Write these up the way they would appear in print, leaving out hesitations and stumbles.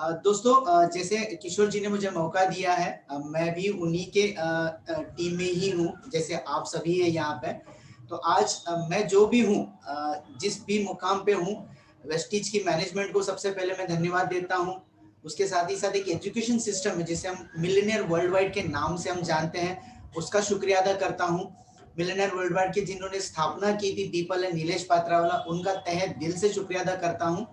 दोस्तों, जैसे किशोर जी ने मुझे मौका दिया है, मैं भी उन्हीं के टीम में ही हूँ, जैसे आप सभी है यहाँ पे। तो आज मैं जो भी हूँ, जिस भी मुकाम पे हूँ, वेस्टीज की मैनेजमेंट को सबसे पहले मैं धन्यवाद देता हूँ। उसके साथ ही साथ एक एजुकेशन सिस्टम है जिसे हम मिलियनेयर वर्ल्ड वाइड के नाम से हम जानते हैं, उसका शुक्रिया अदा करता हूँ। मिलियनेयर वर्ल्ड वाइड की जिन्होंने स्थापना की थी, दीपल एंड नीलेश पात्रावाला, उनका तहे दिल से शुक्रिया अदा करता हूँ।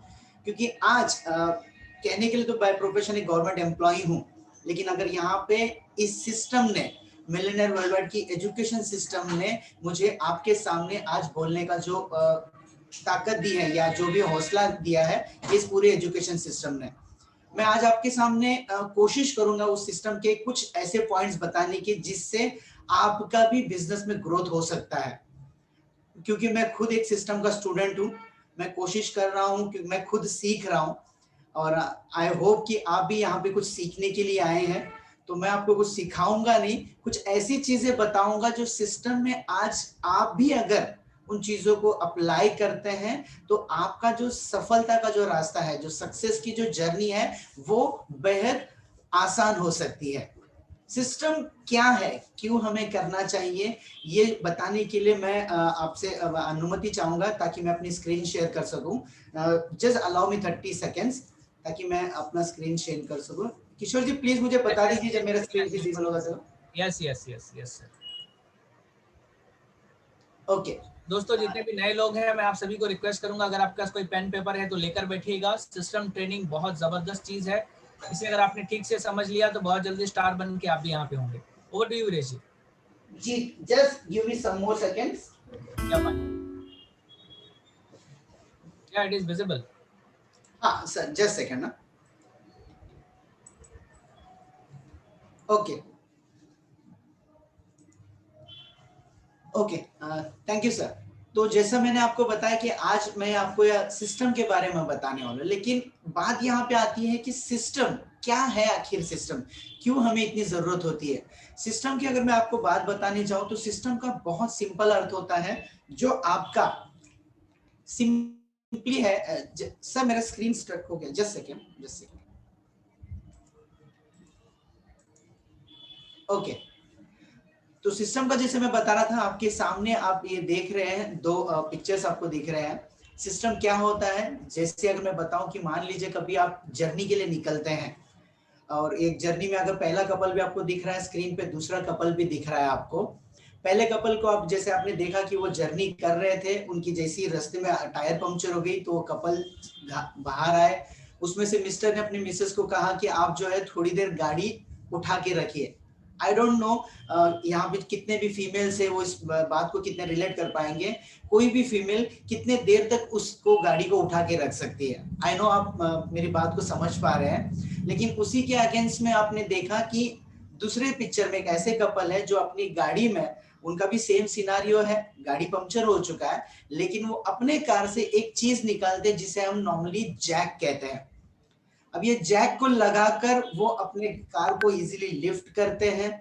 क्योंकि आज कहने के लिए तो बाय प्रोफेशन एक गवर्नमेंट एम्प्लॉई हूँ, लेकिन अगर यहाँ पे इस सिस्टम ने, मिलियनेयर वर्ल्ड वाइड की एजुकेशन सिस्टम ने मुझे आपके सामने आज बोलने का जो ताकत दी है या जो भी हौसला दिया है, इस पूरे एजुकेशन सिस्टम ने, मैं आज आपके सामने कोशिश करूंगा उस सिस्टम के कुछ ऐसे पॉइंट्स बताने की जिससे आपका भी बिजनेस में ग्रोथ हो सकता है। क्योंकि मैं खुद एक सिस्टम का स्टूडेंट हूँ, मैं कोशिश कर रहा हूँ कि मैं खुद सीख रहा हूँ, और आई होप कि आप भी यहाँ पे कुछ सीखने के लिए आए हैं। तो मैं आपको कुछ सिखाऊंगा नहीं, कुछ ऐसी चीजें बताऊंगा जो सिस्टम में आज आप भी अगर उन चीजों को अप्लाई करते हैं तो आपका जो सफलता का जो रास्ता है, जो सक्सेस की जो जर्नी है, वो बेहद आसान हो सकती है। सिस्टम क्या है, क्यों हमें करना चाहिए, ये बताने के लिए मैं आपसे अनुमति चाहूंगा ताकि मैं अपनी स्क्रीन शेयर कर सकूं। जस्ट अलाउ मी 30 सेकेंड्स ताकि मैं अपना स्क्रीन शेयर कर सकूं। किशोर जी प्लीज मुझे बता दीजिए जब मेरा स्क्रीन विजिबल होगा तो। Yes yes yes yes sir. Okay दोस्तों, जितने भी नए लोग हैं, मैं आप सभी को रिक्वेस्ट करूंगा, अगर आपके पास कोई पेन पेपर है तो लेकर बैठिएगा। सिस्टम ट्रेनिंग बहुत जबरदस्त चीज है, इसे अगर आपने ठीक से समझ लिया तो बहुत जल्दी स्टार बन के आप भी यहाँ पे होंगे। Over to you Veeresh ji, just give me some more seconds. क्या इट इज विजिबल? हाँ सर, जस्ट सेकंड ना। Okay okay, thank you sir. तो जैसा मैंने आपको बताया कि आज मैं आपको सिस्टम के बारे में बताने वाला हूँ, लेकिन बात यहाँ पे आती है कि सिस्टम क्या है, आखिर सिस्टम क्यों हमें इतनी जरूरत होती है। सिस्टम की अगर मैं आपको बात बताने जाऊं तो सिस्टम का बहुत सिंपल अर्थ होता है, जो आपका सिंपली है। सर मेरा स्क्रीन स्ट्रक हो गया, just second just second. Okay, तो सिस्टम का जैसे मैं बता रहा था, आपके सामने आप ये देख रहे हैं, दो पिक्चर्स आपको दिख रहे हैं। सिस्टम क्या होता है, जैसे अगर मैं बताऊं कि मान लीजिए कभी आप जर्नी के लिए निकलते हैं, और एक जर्नी में अगर पहला कपल भी आपको दिख रहा है स्क्रीन पे, दूसरा कपल भी दिख रहा है आपको। पहले कपल को आप जैसे आपने देखा कि वो जर्नी कर रहे थे, उनकी जैसी रास्ते में टायर पंक्चर हो गई तो वो कपल बाहर आए। उसमें से मिस्टर ने अपनी मिसेस को कहा कि आप जो है थोड़ी देर गाड़ी उठा के रखिए। आई डोंट नो यहाँ पे कितने भी फीमेल्स है वो इस बात को कितने रिलेट कर पाएंगे। कोई भी फीमेल कितने देर तक उसको गाड़ी को उठा के रख सकती है। आई नो आप मेरी बात को समझ पा रहे हैं, लेकिन उसी के अगेंस्ट में आपने देखा कि दूसरे पिक्चर में एक ऐसे कपल है जो अपनी गाड़ी में, उनका भी सेम सिनारियो है, गाड़ी पंक्चर हो चुका है, लेकिन वो अपने कार से एक चीज निकालते जिसे हम नॉर्मली जैक कहते हैं। अब ये जैक को लगाकर वो अपने कार को इजीली लिफ्ट करते हैं,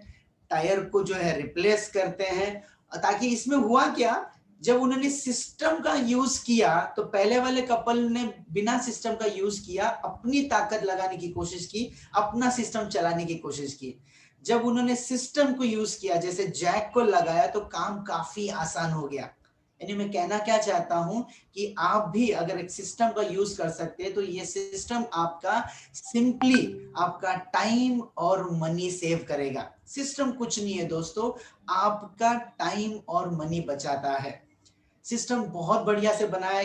टायर को जो है रिप्लेस करते हैं। ताकि इसमें हुआ क्या, जब उन्होंने सिस्टम का यूज किया तो पहले वाले कपल ने बिना सिस्टम का यूज किया, अपनी ताकत लगाने की कोशिश की, अपना सिस्टम चलाने की कोशिश की। जब उन्होंने सिस्टम को यूज किया, जैसे जैक को लगाया, तो काम काफी आसान हो गया। यानी मैं कहना क्या चाहता हूं कि आप भी अगर एक सिस्टम का यूज कर सकते हैं तो ये सिस्टम आपका सिंपली आपका टाइम और मनी सेव करेगा। सिस्टम कुछ नहीं है दोस्तों, आपका टाइम और मनी बचाता है। सिस्टम बहुत बढ़िया से बनाया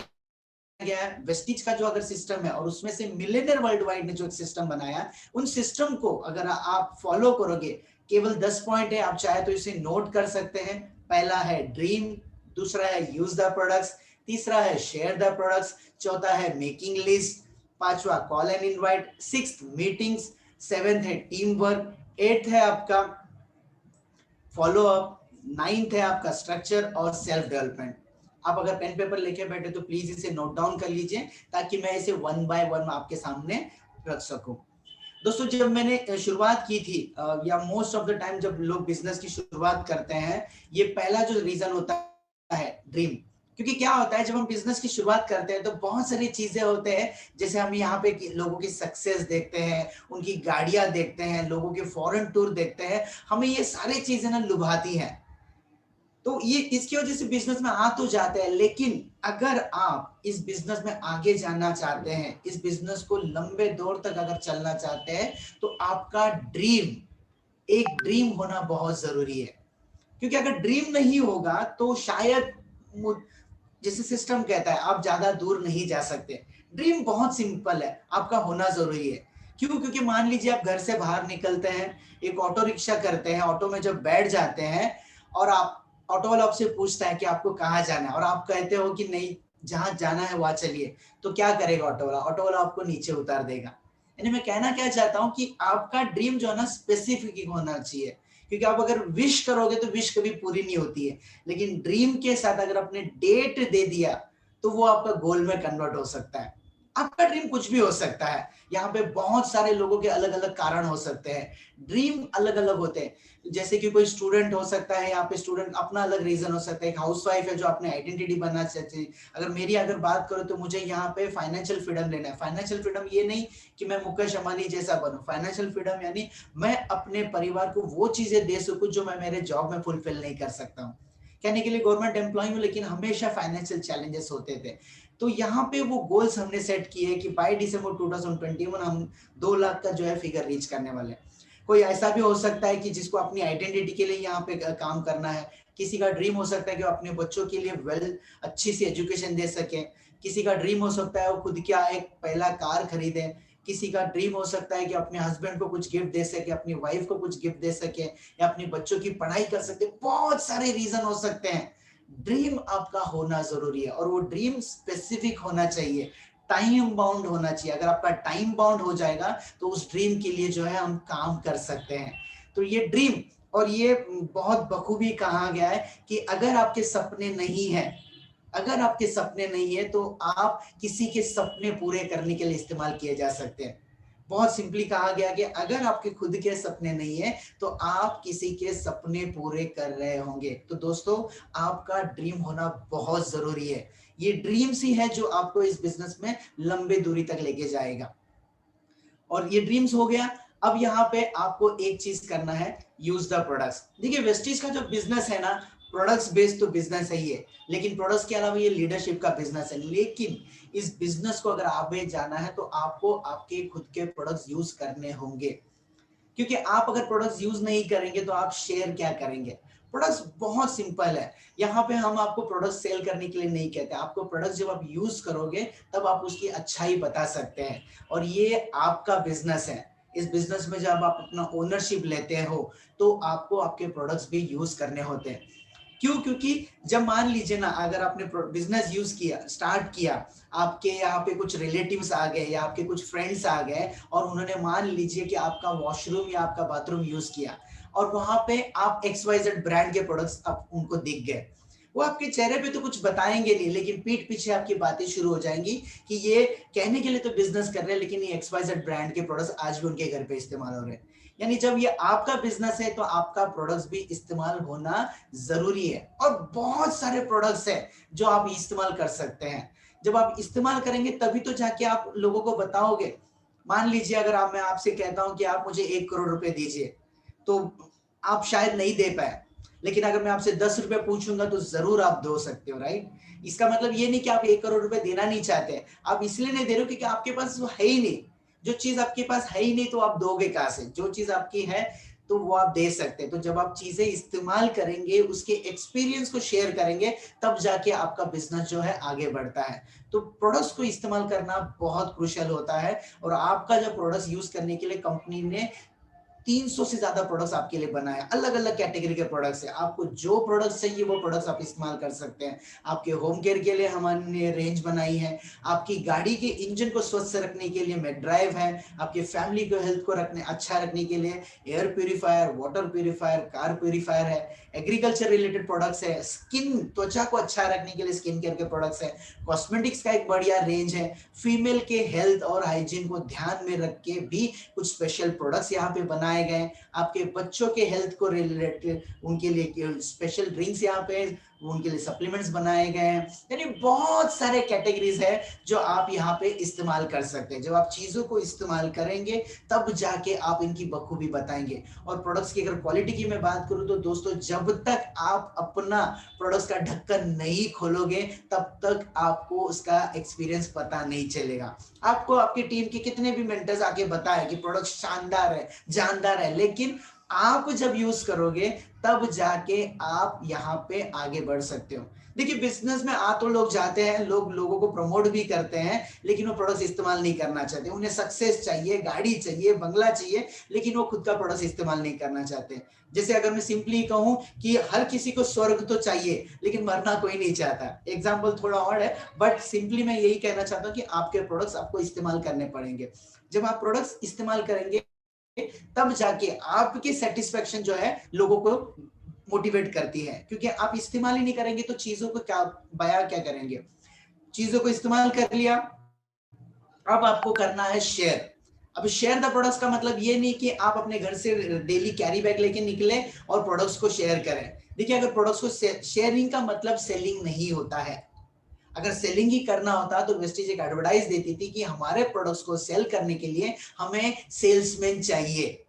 गया है। वेस्टिज का जो अगर सिस्टम है और उसमें से मिलियनेयर वर्ल्ड वाइड ने जो एक सिस्टम बनाया, उन सिस्टम को अगर आप फॉलो करोगे, केवल 10 पॉइंट है, आप चाहे तो इसे नोट कर सकते हैं। पहला है ड्रीम, दूसरा है यूज द प्रोडक्ट्स, तीसरा है शेयर द प्रोडक्ट्स, चौथा है मेकिंग लिस्ट, पांचवा call and invite, sixth meetings, seventh है टीम वर्क, एट्थ है आपका फॉलो अप, नाइन्थ है आपका स्ट्रक्चर और सेल्फ डेवलपमेंट। आप अगर पेन पेपर लेके बैठे तो प्लीज इसे नोट डाउन कर लीजिए ताकि मैं इसे वन बाय वन आपके सामने रख सकूं। दोस्तों, जब मैंने शुरुआत की थी, या मोस्ट ऑफ द टाइम जब लोग बिजनेस की शुरुआत करते हैं, ये पहला जो रीजन होता है ड्रीम। क्योंकि क्या होता है जब हम बिजनेस की शुरुआत करते हैं तो बहुत सारी चीजें होते हैं, जैसे हम यहाँ पे लोगों की सक्सेस देखते हैं, उनकी गाड़ियां देखते हैं, लोगों के फॉरेन टूर देखते हैं, हमें ये सारी चीजें ना लुभाती हैं। तो ये इसकी वजह से बिजनेस में आ तो जाते हैं, लेकिन अगर आप इस बिजनेस में आगे जाना चाहते हैं, इस बिजनेस को लंबे दौर तक अगर चलना चाहते हैं, तो आपका ड्रीम, एक ड्रीम होना बहुत जरूरी है। क्योंकि अगर ड्रीम नहीं होगा तो शायद जैसे सिस्टम कहता है आप ज्यादा दूर नहीं जा सकते। ड्रीम बहुत सिंपल है, आपका होना जरूरी है। क्यों? क्योंकि मान लीजिए आप घर से बाहर निकलते हैं, एक ऑटो रिक्शा करते हैं, ऑटो में जब बैठ जाते हैं और आप, ऑटो वाला आपसे पूछता है कि आपको कहाँ जाना है और आप कहते हो कि नहीं, जहां जाना है वहां चलिए, तो क्या करेगा ऑटो वाला? ऑटो वाला आपको नीचे उतार देगा। यानी मैं कहना क्या चाहता हूं कि आपका ड्रीम जो है ना स्पेसिफिक होना चाहिए। क्योंकि आप अगर विश करोगे तो विश कभी पूरी नहीं होती है, लेकिन ड्रीम के साथ अगर आपने डेट दे दिया तो वो आपका गोल में कन्वर्ट हो सकता है। आपका ड्रीम कुछ भी हो सकता है, यहाँ पे बहुत सारे लोगों के अलग अलग कारण हो सकते हैं, ड्रीम अलग अलग होते हैं। जैसे कि कोई स्टूडेंट हो सकता है, यहाँ पे स्टूडेंट अपना अलग रीजन हो सकता है, एक हाउसवाइफ है जो अपने आइडेंटिटी बनना चाहती है। अगर मेरी अगर बात करो तो मुझे यहाँ पे फाइनेंशियल फ्रीडम लेना है। फाइनेंशियल फ्रीडम ये नहीं कि मैं मुकेश अंबानी जैसा बनूं, फाइनेंशियल फ्रीडम यानी मैं अपने परिवार को वो चीजें दे सकूं जो मैं मेरे जॉब में फुलफिल नहीं कर सकता हूँ। कहने के लिए गवर्नमेंट एम्प्लॉय हूं, लेकिन हमेशा फाइनेंशियल चैलेंजेस होते थे। तो यहाँ पे वो गोल्स हमने सेट किए कि बाय दिसंबर 2021 हम 2 लाख का जो है फिगर रीच करने वाले हैं। कोई ऐसा भी हो सकता है कि जिसको अपनी आइडेंटिटी के लिए यहाँ पे काम करना है। किसी का ड्रीम हो सकता है कि वो अपने बच्चों के लिए वेल अच्छी सी एजुकेशन दे सके। किसी का ड्रीम हो सकता है वो खुद क्या एक पहला कार खरीदे। किसी का ड्रीम हो सकता है कि अपने हस्बैंड को कुछ गिफ्ट दे सके, अपनी वाइफ को कुछ गिफ्ट दे सके, या अपने बच्चों की पढ़ाई कर सके। बहुत सारे रीजन हो सकते हैं। ड्रीम आपका होना जरूरी है और वो ड्रीम स्पेसिफिक होना चाहिए, टाइम बाउंड होना चाहिए। अगर आपका टाइम बाउंड हो जाएगा तो उस ड्रीम के लिए जो है हम काम कर सकते हैं। तो ये ड्रीम, और ये बहुत बखूबी कहा गया है कि अगर आपके सपने नहीं है, अगर आपके सपने नहीं है तो आप किसी के सपने पूरे करने के लिए इस्तेमाल किए जा सकते हैं। बहुत सिंपली कहा गया कि अगर आपके खुद के सपने नहीं है तो आप किसी के सपने पूरे कर रहे होंगे। तो दोस्तों, आपका ड्रीम होना बहुत जरूरी है। ये ड्रीम्स ही है जो आपको इस बिजनेस में लंबे दूरी तक लेके जाएगा। और ये ड्रीम्स हो गया। अब यहाँ पे आपको एक चीज करना है, यूज द प्रोडक्ट्स। देखिए वेस्टीज का जो बिजनेस है ना, प्रोडक्ट्स बेस्ड तो बिजनेस है ही है, लेकिन प्रोडक्ट्स के अलावा ये लीडरशिप का बिजनेस है। लेकिन इस बिजनेस को अगर आगे जाना है तो आपको आपके खुद के प्रोडक्ट्स यूज करने होंगे। क्योंकि आप अगर प्रोडक्ट्स यूज नहीं करेंगे तो आप शेयर क्या करेंगे? प्रोडक्ट्स बहुत सिंपल है। यहाँ पे हम आपको प्रोडक्ट सेल करने के लिए नहीं कहते, आपको प्रोडक्ट जब आप यूज करोगे तब आप उसकी अच्छाई बता सकते हैं। और ये आपका बिजनेस है। इस बिजनेस में जब आप अपना ओनरशिप लेते हो तो आपको आपके प्रोडक्ट्स भी यूज करने होते हैं। क्यों? क्योंकि जब मान लीजिए ना, अगर आपने बिजनेस यूज किया, स्टार्ट किया, आपके यहाँ पे कुछ रिलेटिव्स आ गए या आपके कुछ फ्रेंड्स आ गए और उन्होंने मान लीजिए कि आपका वॉशरूम या आपका बाथरूम यूज किया और वहां पे आप XYZ ब्रांड के प्रोडक्ट्स आप उनको दिख गए, वो आपके चेहरे पे तो कुछ बताएंगे नहीं, लेकिन पीठ पीछे आपकी बातें शुरू हो जाएंगी कि ये कहने के लिए तो बिजनेस कर रहे हैं लेकिन ये XYZ ब्रांड के प्रोडक्ट्स आज भी उनके घर पे इस्तेमाल हो रहे हैं। यानी जब ये आपका बिजनेस है तो आपका प्रोडक्ट्स भी इस्तेमाल होना जरूरी है। और बहुत सारे प्रोडक्ट्स हैं जो आप इस्तेमाल कर सकते हैं। जब आप इस्तेमाल करेंगे तभी तो जाके आप लोगों को बताओगे। मान लीजिए अगर मैं आपसे कहता हूं कि आप मुझे 1 करोड़ रुपए दीजिए, तो आप शायद नहीं दे पाए, लेकिन अगर मैं आपसे 10 रुपए पूछूंगा तो जरूर आप दे सकते हो, राइट? इसका मतलब ये नहीं कि आप 1 करोड़ रुपए देना नहीं चाहते, आप इसलिए नहीं दे रहे हो क्योंकि आपके पास वो है ही नहीं। जो चीज आपके पास है ही नहीं तो आप दोगे कहां से? जो चीज आपकी है तो वो आप दे सकते हैं। तो जब आप चीजें इस्तेमाल करेंगे, उसके एक्सपीरियंस को शेयर करेंगे, तब जाके आपका बिजनेस जो है आगे बढ़ता है। तो प्रोडक्ट्स को इस्तेमाल करना बहुत क्रूशियल होता है। और आपका जो प्रोडक्ट्स यूज करने के लिए कंपनी ने 300 से ज्यादा प्रोडक्ट्स आपके लिए बनाए, अलग अलग कैटेगरी के प्रोडक्ट्स है। आपको जो प्रोडक्ट्स चाहिए वो प्रोडक्ट्स आप इस्तेमाल कर सकते हैं। आपके होम केयर के लिए हमने रेंज बनाई है, आपकी गाड़ी के इंजन को स्वस्थ रखने के लिए मेड ड्राइव है, आपके फैमिली को हेल्थ को रखने अच्छा रखने के लिए air purifier, water purifier, car purifier है, एग्रीकल्चर रिलेटेड प्रोडक्ट्स है, स्किन त्वचा को अच्छा रखने के लिए स्किन केयर के प्रोडक्ट्स है, कॉस्मेटिक्स का एक बढ़िया रेंज है, फीमेल के हेल्थ और हाइजीन को ध्यान में रख के भी कुछ स्पेशल प्रोडक्ट्स यहाँ पे बनाए गए। आपके बच्चों के हेल्थ को रिलेटेड उनके लिए स्पेशल ड्रिंक्स यहाँ पे उनके लिए सप्लीमेंट्स बनाए गए हैं, यानी बहुत सारे कैटेगरीज है जो आप यहाँ पे इस्तेमाल कर सकते हैं। जब आप चीजों को इस्तेमाल करेंगे तब जाके आप इनकी बखूबी बताएंगे। और प्रोडक्ट्स की अगर क्वालिटी की मैं बात करूं तो दोस्तों, जब तक आप अपना प्रोडक्ट्स का ढक्कन नहीं खोलोगे तब तक आपको उसका एक्सपीरियंस पता नहीं चलेगा। आपको आपकी टीम के कितने भी मेंटर्स आके बताए कि प्रोडक्ट शानदार है, जानदार है, लेकिन आप जब यूज करोगे तब जाके आप यहाँ पे आगे बढ़ सकते हो। देखिए, बिजनेस में आ तो लोग जाते हैं, लोग लोगों को प्रमोट भी करते हैं, लेकिन वो प्रोडक्ट्स इस्तेमाल नहीं करना चाहते। उन्हें सक्सेस चाहिए, गाड़ी चाहिए, बंगला चाहिए, लेकिन वो खुद का प्रोडक्ट्स इस्तेमाल नहीं करना चाहते। जैसे अगर मैं सिंपली कहूं कि हर किसी को स्वर्ग तो चाहिए, लेकिन मरना कोई नहीं चाहता। एग्जाम्पल थोड़ा और है, बट सिंपली मैं यही कहना चाहता हूं कि आपके प्रोडक्ट्स आपको इस्तेमाल करने पड़ेंगे। जब आप प्रोडक्ट्स इस्तेमाल करेंगे तब जाके आपकी सेटिस्फेक्शन जो है लोगों को मोटिवेट करती है, क्योंकि आप इस्तेमाल ही नहीं करेंगे तो चीजों को क्या बयां क्या करेंगे। चीजों को इस्तेमाल कर लिया, अब आपको करना है शेयर। अब शेयर द प्रोडक्ट्स का मतलब ये नहीं कि आप अपने घर से डेली कैरी बैग लेके निकले और प्रोडक्ट्स को शेयर करें। देखिए, अगर प्रोडक्ट्स को शेयरिंग का मतलब सेलिंग नहीं होता है। अगर सेलिंग ही करना होता तो वेस्टेज एक एडवर्टाइज देती थी कि हमारे प्रोडक्ट्स को सेल करने के लिए हमें सेल्समैन चाहिए।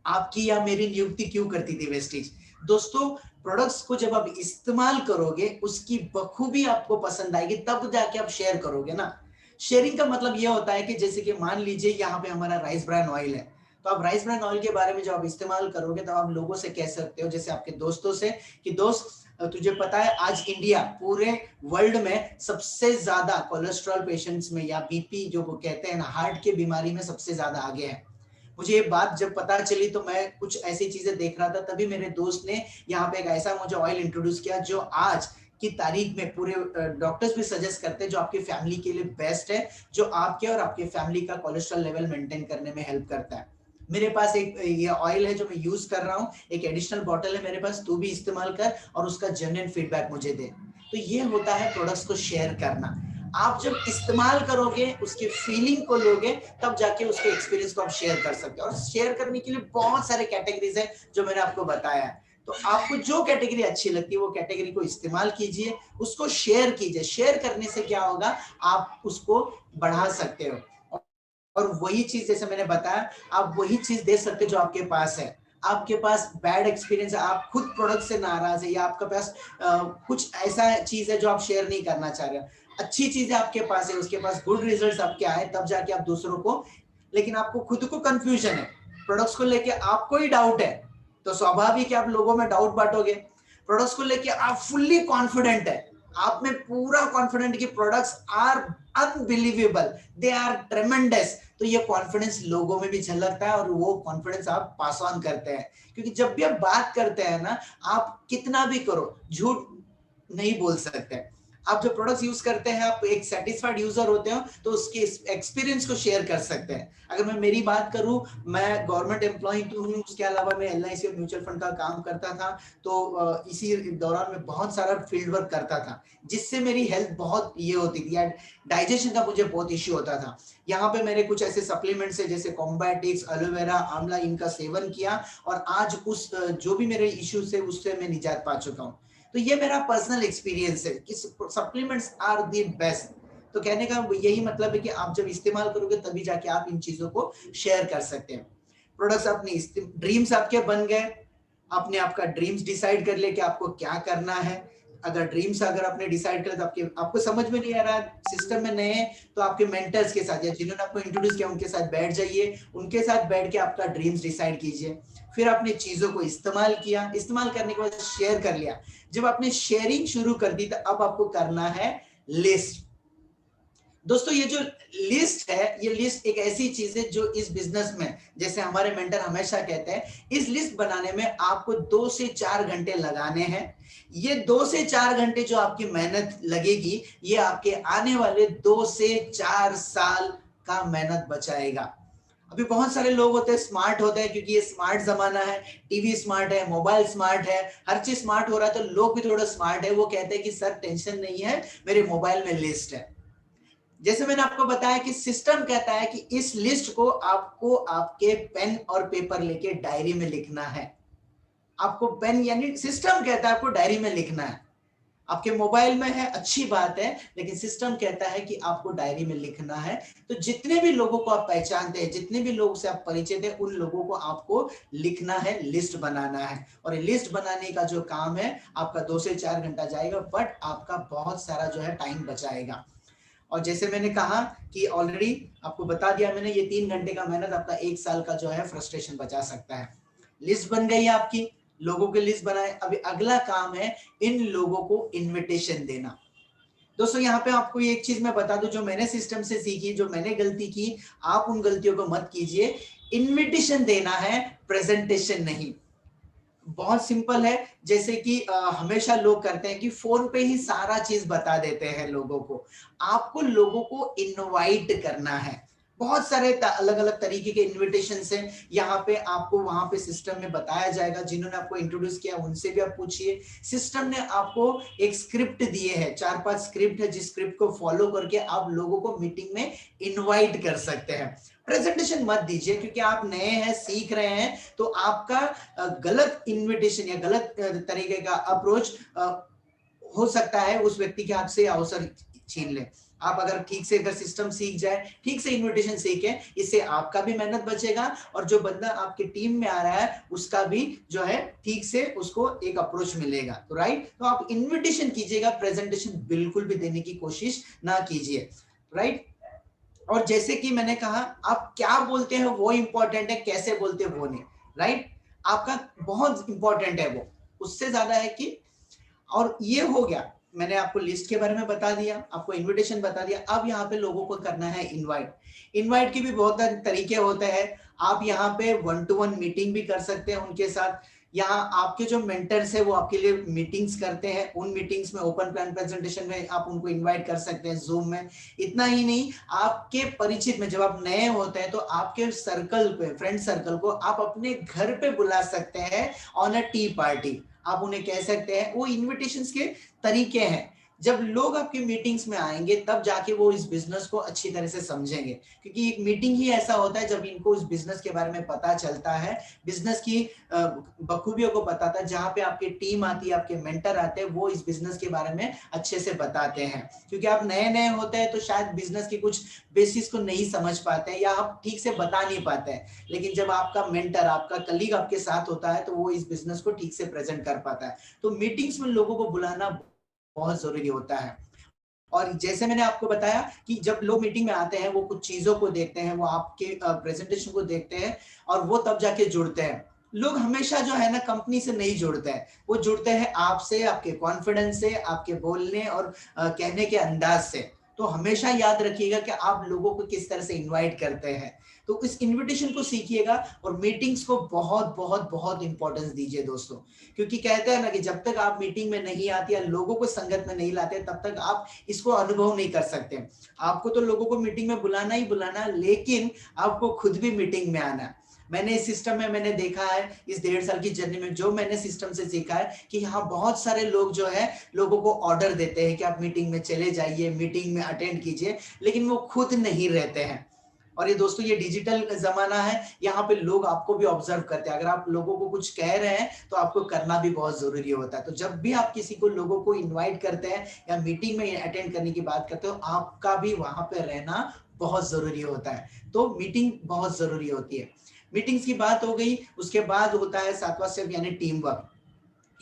आपकी या मेरी नियुक्ति क्यों करती थी वेस्टेज? दोस्तों, प्रोडक्ट्स को जब आप इस्तेमाल करोगे, उसकी बखूबी आपको पसंद आएगी, तब जाके आप शेयर करोगे ना। शेयरिंग का मतलब यह होता है कि जैसे कि मान लीजिए यहाँ पे हमारा राइस ब्रान ऑयल है, तो आप राइस ब्रान ऑयल के बारे में जब आप इस्तेमाल करोगे तब आप लोगों से कह सकते हो, जैसे आपके दोस्तों से, कि दोस्त तुझे पता है आज इंडिया पूरे वर्ल्ड में सबसे ज्यादा कोलेस्ट्रॉल पेशेंट्स में या बीपी जो वो कहते हैं ना, हार्ट की बीमारी में सबसे ज्यादा आगे है। मुझे ये बात जब पता चली तो मैं कुछ ऐसी चीजें देख रहा था, तभी मेरे दोस्त ने यहाँ पे एक ऐसा मुझे ऑयल इंट्रोड्यूस किया जो आज की तारीख में पूरे डॉक्टर्स भी सजेस्ट करते हैं, जो आपकी फैमिली के लिए बेस्ट है, जो आपके और आपके फैमिली का कोलेस्ट्रॉल लेवल मेंटेन करने में हेल्प करता है। मेरे पास एक ये ऑयल है जो मैं यूज कर रहा हूँ, एक एडिशनल बॉटल है मेरे पास, तू भी इस्तेमाल कर और उसका जेन्युइन फीडबैक मुझे दे। तो ये होता है प्रोडक्ट्स को शेयर करना। आप जब इस्तेमाल करोगे, उसकी फीलिंग को लोगे, तब जाके उसके एक्सपीरियंस को आप शेयर कर सकते हो। और शेयर करने के लिए बहुत सारे कैटेगरीज है जो मैंने आपको बताया है। तो आपको जो कैटेगरी अच्छी लगती है वो कैटेगरी को इस्तेमाल कीजिए, उसको शेयर कीजिए। शेयर करने से क्या होगा, आप उसको बढ़ा सकते हो और वही चीज जैसे मैंने बताया, आप वही चीज दे सकते जो आपके पास है। आपके पास बैड एक्सपीरियंस है, आप खुद प्रोडक्ट से नाराज है, या आपके पास कुछ ऐसा चीज है जो आप शेयर नहीं करना चाह रहे हो, अच्छी चीजें आपके पास है, उसके पास गुड रिजल्ट्स आपके आए, तब जाके आप दूसरों को, लेकिन आपको खुद को कंफ्यूजन है, प्रोडक्ट्स को लेके आपको ही डाउट है, तो स्वाभाविक है आप लोगों में डाउट बांटोगे। प्रोडक्ट्स को लेके आप फुल्ली कॉन्फिडेंट है, आप में पूरा कॉन्फिडेंट कि products are unbelievable, they are tremendous, तो ये कॉन्फिडेंस लोगों में भी झलकता है और वो कॉन्फिडेंस आप पास ऑन करते हैं। क्योंकि जब भी आप बात करते हैं ना, आप कितना भी करो, झूठ नहीं बोल सकते। आप जो प्रोडक्ट्स यूज करते हैं, आप एक सेटिस्फाइड यूजर होते हो तो उसके एक्सपीरियंस को शेयर कर सकते हैं। अगर मैं मेरी बात करूं, मैं गवर्नमेंट एम्प्लॉय हूं, उसके अलावा मैं एलआईसी और म्यूचुअल फंड का काम करता था, तो इसी दौरान में बहुत सारा फील्ड वर्क करता था, जिससे मेरी हेल्थ बहुत ये होती थी, डाइजेशन का मुझे बहुत इश्यू होता था। यहाँ पे मेरे कुछ ऐसे सप्लीमेंट्स है जैसे कॉम्बाटिक्स, एलोवेरा, आंवला, इनका सेवन किया और आज उस जो भी मेरे इश्यूज है उससे मैं निजात पा चुका हूँ। तो ये मेरा पर्सनल एक्सपीरियंस है कि सप्लीमेंट्स आर द बेस्ट। तो कहने का यही मतलब है कि आप जब इस्तेमाल करोगे तभी जाके आप इन चीजों को शेयर कर सकते हैं। प्रोडक्ट्स अपनी ड्रीम्स आपके बन गए, आपने आपका ड्रीम्स डिसाइड कर लिया कि आपको क्या करना है। अगर ड्रीम्स अगर आपने डिसाइड कर तो आपको समझ में नहीं आ रहा, सिस्टम में नए, तो आपके मेंटर्स के साथ या जिन्होंने आपको इंट्रोड्यूस किया उनके साथ बैठ जाइए, उनके साथ बैठ के आपका ड्रीम्स डिसाइड कीजिए। फिर आपने चीजों को इस्तेमाल किया, इस्तेमाल करने के बाद शेयर कर लिया। जब आपने शेयरिंग शुरू कर दी तो अब आपको करना है लिस्ट। दोस्तों, ये जो लिस्ट है, ये लिस्ट एक ऐसी चीज है जो इस बिजनेस में, जैसे हमारे मेंटर हमेशा कहते हैं, इस लिस्ट बनाने में आपको 2 से 4 घंटे लगाने हैं। ये 2 से 4 घंटे जो आपकी मेहनत लगेगी, ये आपके आने वाले 2 से 4 साल का मेहनत बचाएगा। अभी बहुत सारे लोग होते हैं स्मार्ट होते हैं, क्योंकि ये स्मार्ट जमाना है, टीवी स्मार्ट है, मोबाइल स्मार्ट है, हर चीज स्मार्ट हो रहा है, तो लोग भी थोड़ा स्मार्ट है। वो कहते हैं कि सर टेंशन नहीं है, मेरे मोबाइल में लिस्ट है। जैसे मैंने आपको बताया कि सिस्टम कहता है कि इस लिस्ट को आपको आपके पेन और पेपर लेके डायरी में लिखना है। आपको पेन यानी सिस्टम कहता है आपको डायरी में लिखना है। आपके मोबाइल में है, अच्छी बात है, लेकिन सिस्टम कहता है कि आपको डायरी में लिखना है। तो जितने भी लोगों को आप पहचानते हैं, जितने भी लोगों से आप परिचित हैं, उन लोगों को आपको लिखना है, लिस्ट बनाना है। और ये लिस्ट बनाने का जो काम है आपका 2 से 4 घंटा जाएगा, बट आपका बहुत सारा जो है टाइम बचाएगा। और जैसे मैंने कहा कि ऑलरेडी आपको बता दिया मैंने, ये 3 घंटे का मेहनत आपका 1 साल का जो है फ्रस्ट्रेशन बचा सकता है। लिस्ट बन गई आपकी, लोगों की लिस्ट बनाए। अभी अगला काम है इन लोगों को इनविटेशन देना। दोस्तों यहाँ पे आपको एक चीज मैं बता दूं, जो मैंने सिस्टम से सीखी, जो मैंने गलती की, आप उन गलतियों को मत कीजिए। इनविटेशन देना है, प्रेजेंटेशन नहीं। बहुत सिंपल है, जैसे कि हमेशा लोग करते हैं कि फोन पे ही सारा चीज बता देते हैं लोगों को। आपको लोगों को इनवाइट करना है। बहुत सारे अलग अलग तरीके के इनविटेशन हैं, यहाँ पे आपको वहां पे सिस्टम में बताया जाएगा। जिन्होंने आपको इंट्रोड्यूस किया उनसे भी आप पूछिए। सिस्टम ने आपको एक स्क्रिप्ट दिए है, 4-5 स्क्रिप्ट है, जिस स्क्रिप्ट को फॉलो करके आप लोगों को मीटिंग में इनवाइट कर सकते हैं। प्रेजेंटेशन मत दीजिए, क्योंकि आप नए हैं, सीख रहे हैं, तो आपका गलत इनविटेशन या गलत तरीके का अप्रोच हो सकता है उस व्यक्ति के हाथ से अवसर छीन ले। आप अगर ठीक से अगर सिस्टम सीख जाए, ठीक से इनविटेशन सीखे, इससे आपका भी मेहनत बचेगा और जो बंदा आपके टीम में आ रहा है उसका भी जो है ठीक से उसको एक अप्रोच मिलेगा। तो राइट, तो आप इनविटेशन कीजिएगा, प्रेजेंटेशन बिल्कुल भी देने की कोशिश ना कीजिए। राइट, और जैसे कि मैंने कहा, आप क्या बोलते हैं वो इंपॉर्टेंट है, कैसे बोलते हैं वो नहीं। राइट, आपका बहुत इंपॉर्टेंट है वो, उससे ज्यादा है कि, और ये हो गया, मैंने आपको लिस्ट के बारे में बता दिया, आपको इनविटेशन बता दिया। अब यहाँ पे लोगों को करना है इनवाइट। इनवाइट के भी बहुत तरीके होते हैं। आप यहाँ पे 1-to-1 मीटिंग भी कर सकते हैं उनके साथ। यहाँ आपके जो मेंटर्स है वो आपके लिए मीटिंग्स करते हैं, उन मीटिंग्स में ओपन प्लान प्रेजेंटेशन में आप उनको इनवाइट कर सकते हैं जूम में। इतना ही नहीं, आपके परिचित में जब आप नए होते हैं तो आपके सर्कल पे, फ्रेंड सर्कल को आप अपने घर पे बुला सकते हैं ऑन अ टी पार्टी। आप उन्हें कह सकते हैं, वो इनविटेशंस के तरीके हैं। जब लोग आपकी मीटिंग्स में आएंगे तब जाके वो इस बिजनेस को अच्छी तरह से समझेंगे, क्योंकि एक मीटिंग ही ऐसा होता है जब इनको इस बिजनेस के बारे में पता चलता है, बिजनेस की बखूबियों को पता था। जहां पे आपकी टीम आती है, आपके मेंटर आते हैं, वो इस बिजनेस के बारे में अच्छे से बताते हैं। क्योंकि आप नए नए होते हैं तो शायद बिजनेस की कुछ बेसिस को नहीं समझ पाते हैं या आप ठीक से बता नहीं पाते हैं, लेकिन जब आपका मेंटर, आपका कलीग आपके साथ होता है तो वो इस बिजनेस को ठीक से प्रेजेंट कर पाता है। तो मीटिंग्स में लोगों को बुलाना बहुत जरूरी होता है। और जैसे मैंने आपको बताया कि जब लोग मीटिंग में आते हैं वो कुछ चीजों को देखते हैं, वो आपके प्रेजेंटेशन को देखते हैं और वो तब जाके जुड़ते हैं। लोग हमेशा जो है ना कंपनी से नहीं जुड़ते हैं, वो जुड़ते हैं आपसे, आपके कॉन्फिडेंस से, आपके बोलने और कहने के अंदाज से। तो हमेशा याद रखिएगा कि आप लोगों को किस तरह से इनवाइट करते हैं। तो इस इनविटेशन को सीखिएगा और मीटिंग्स को बहुत बहुत बहुत इंपॉर्टेंस दीजिए दोस्तों। क्योंकि कहते हैं ना कि जब तक आप मीटिंग में नहीं आते या लोगों को संगत में नहीं लाते तब तक आप इसको अनुभव नहीं कर सकते। आपको तो लोगों को मीटिंग में बुलाना ही बुलाना, लेकिन आपको खुद भी मीटिंग में आना है। मैंने इस सिस्टम में मैंने देखा है, इस 1.5 साल की जर्नी में जो मैंने सिस्टम से सीखा है कि यहाँ बहुत सारे लोग जो है लोगों को ऑर्डर देते हैं कि आप मीटिंग में चले जाइए, मीटिंग में अटेंड कीजिए, लेकिन वो खुद नहीं रहते हैं। और ये दोस्तों, ये डिजिटल जमाना है, यहाँ पे लोग आपको भी ऑब्जर्व करते हैं। अगर आप लोगों को कुछ कह रहे हैं तो आपको करना भी बहुत जरूरी होता है। तो जब भी आप किसी को, लोगों को इनवाइट करते हैं या मीटिंग में अटेंड करने की बात करते हो, आपका भी वहां पे रहना बहुत जरूरी होता है। तो मीटिंग बहुत जरूरी होती है। मीटिंग्स की बात हो गई, उसके बाद होता है 7वां स्टेप यानी टीम वर्क।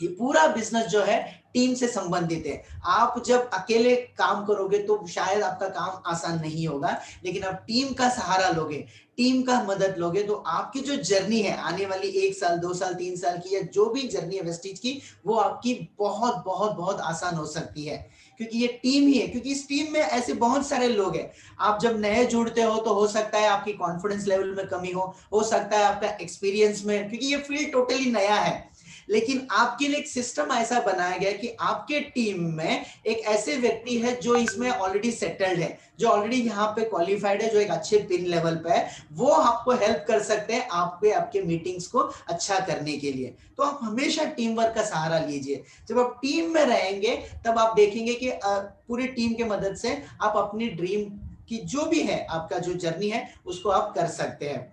ये पूरा बिजनेस जो है टीम से संबंधित है। आप जब अकेले काम करोगे तो शायद आपका काम आसान नहीं होगा, लेकिन आप टीम का सहारा लोगे, टीम का मदद लोगे, तो आपकी जो जर्नी है आने वाली 1 साल, 2 साल, 3 साल की, या जो भी जर्नी है वेस्टीज की, वो आपकी बहुत बहुत बहुत आसान हो सकती है। क्योंकि ये टीम ही है, क्योंकि इस टीम में ऐसे बहुत सारे लोग हैं। आप जब नए जुड़ते हो तो हो सकता है आपकी कॉन्फिडेंस लेवल में कमी हो सकता है आपका एक्सपीरियंस में, क्योंकि ये फील्ड टोटली नया है। लेकिन आपके लिए एक सिस्टम ऐसा बनाया गया कि आपके टीम में एक ऐसे व्यक्ति है जो इसमें ऑलरेडी सेटल्ड है, जो ऑलरेडी यहाँ पे क्वालिफाइड है, जो एक अच्छे पिन लेवल पे है। वो आपको हेल्प कर सकते हैं आपके मीटिंग्स को अच्छा करने के लिए। तो आप हमेशा टीम वर्क का सहारा लीजिए। जब आप टीम में रहेंगे तब आप देखेंगे कि पूरी टीम के मदद से आप अपनी ड्रीम की जो भी है, आपका जो जर्नी है, उसको आप कर सकते हैं।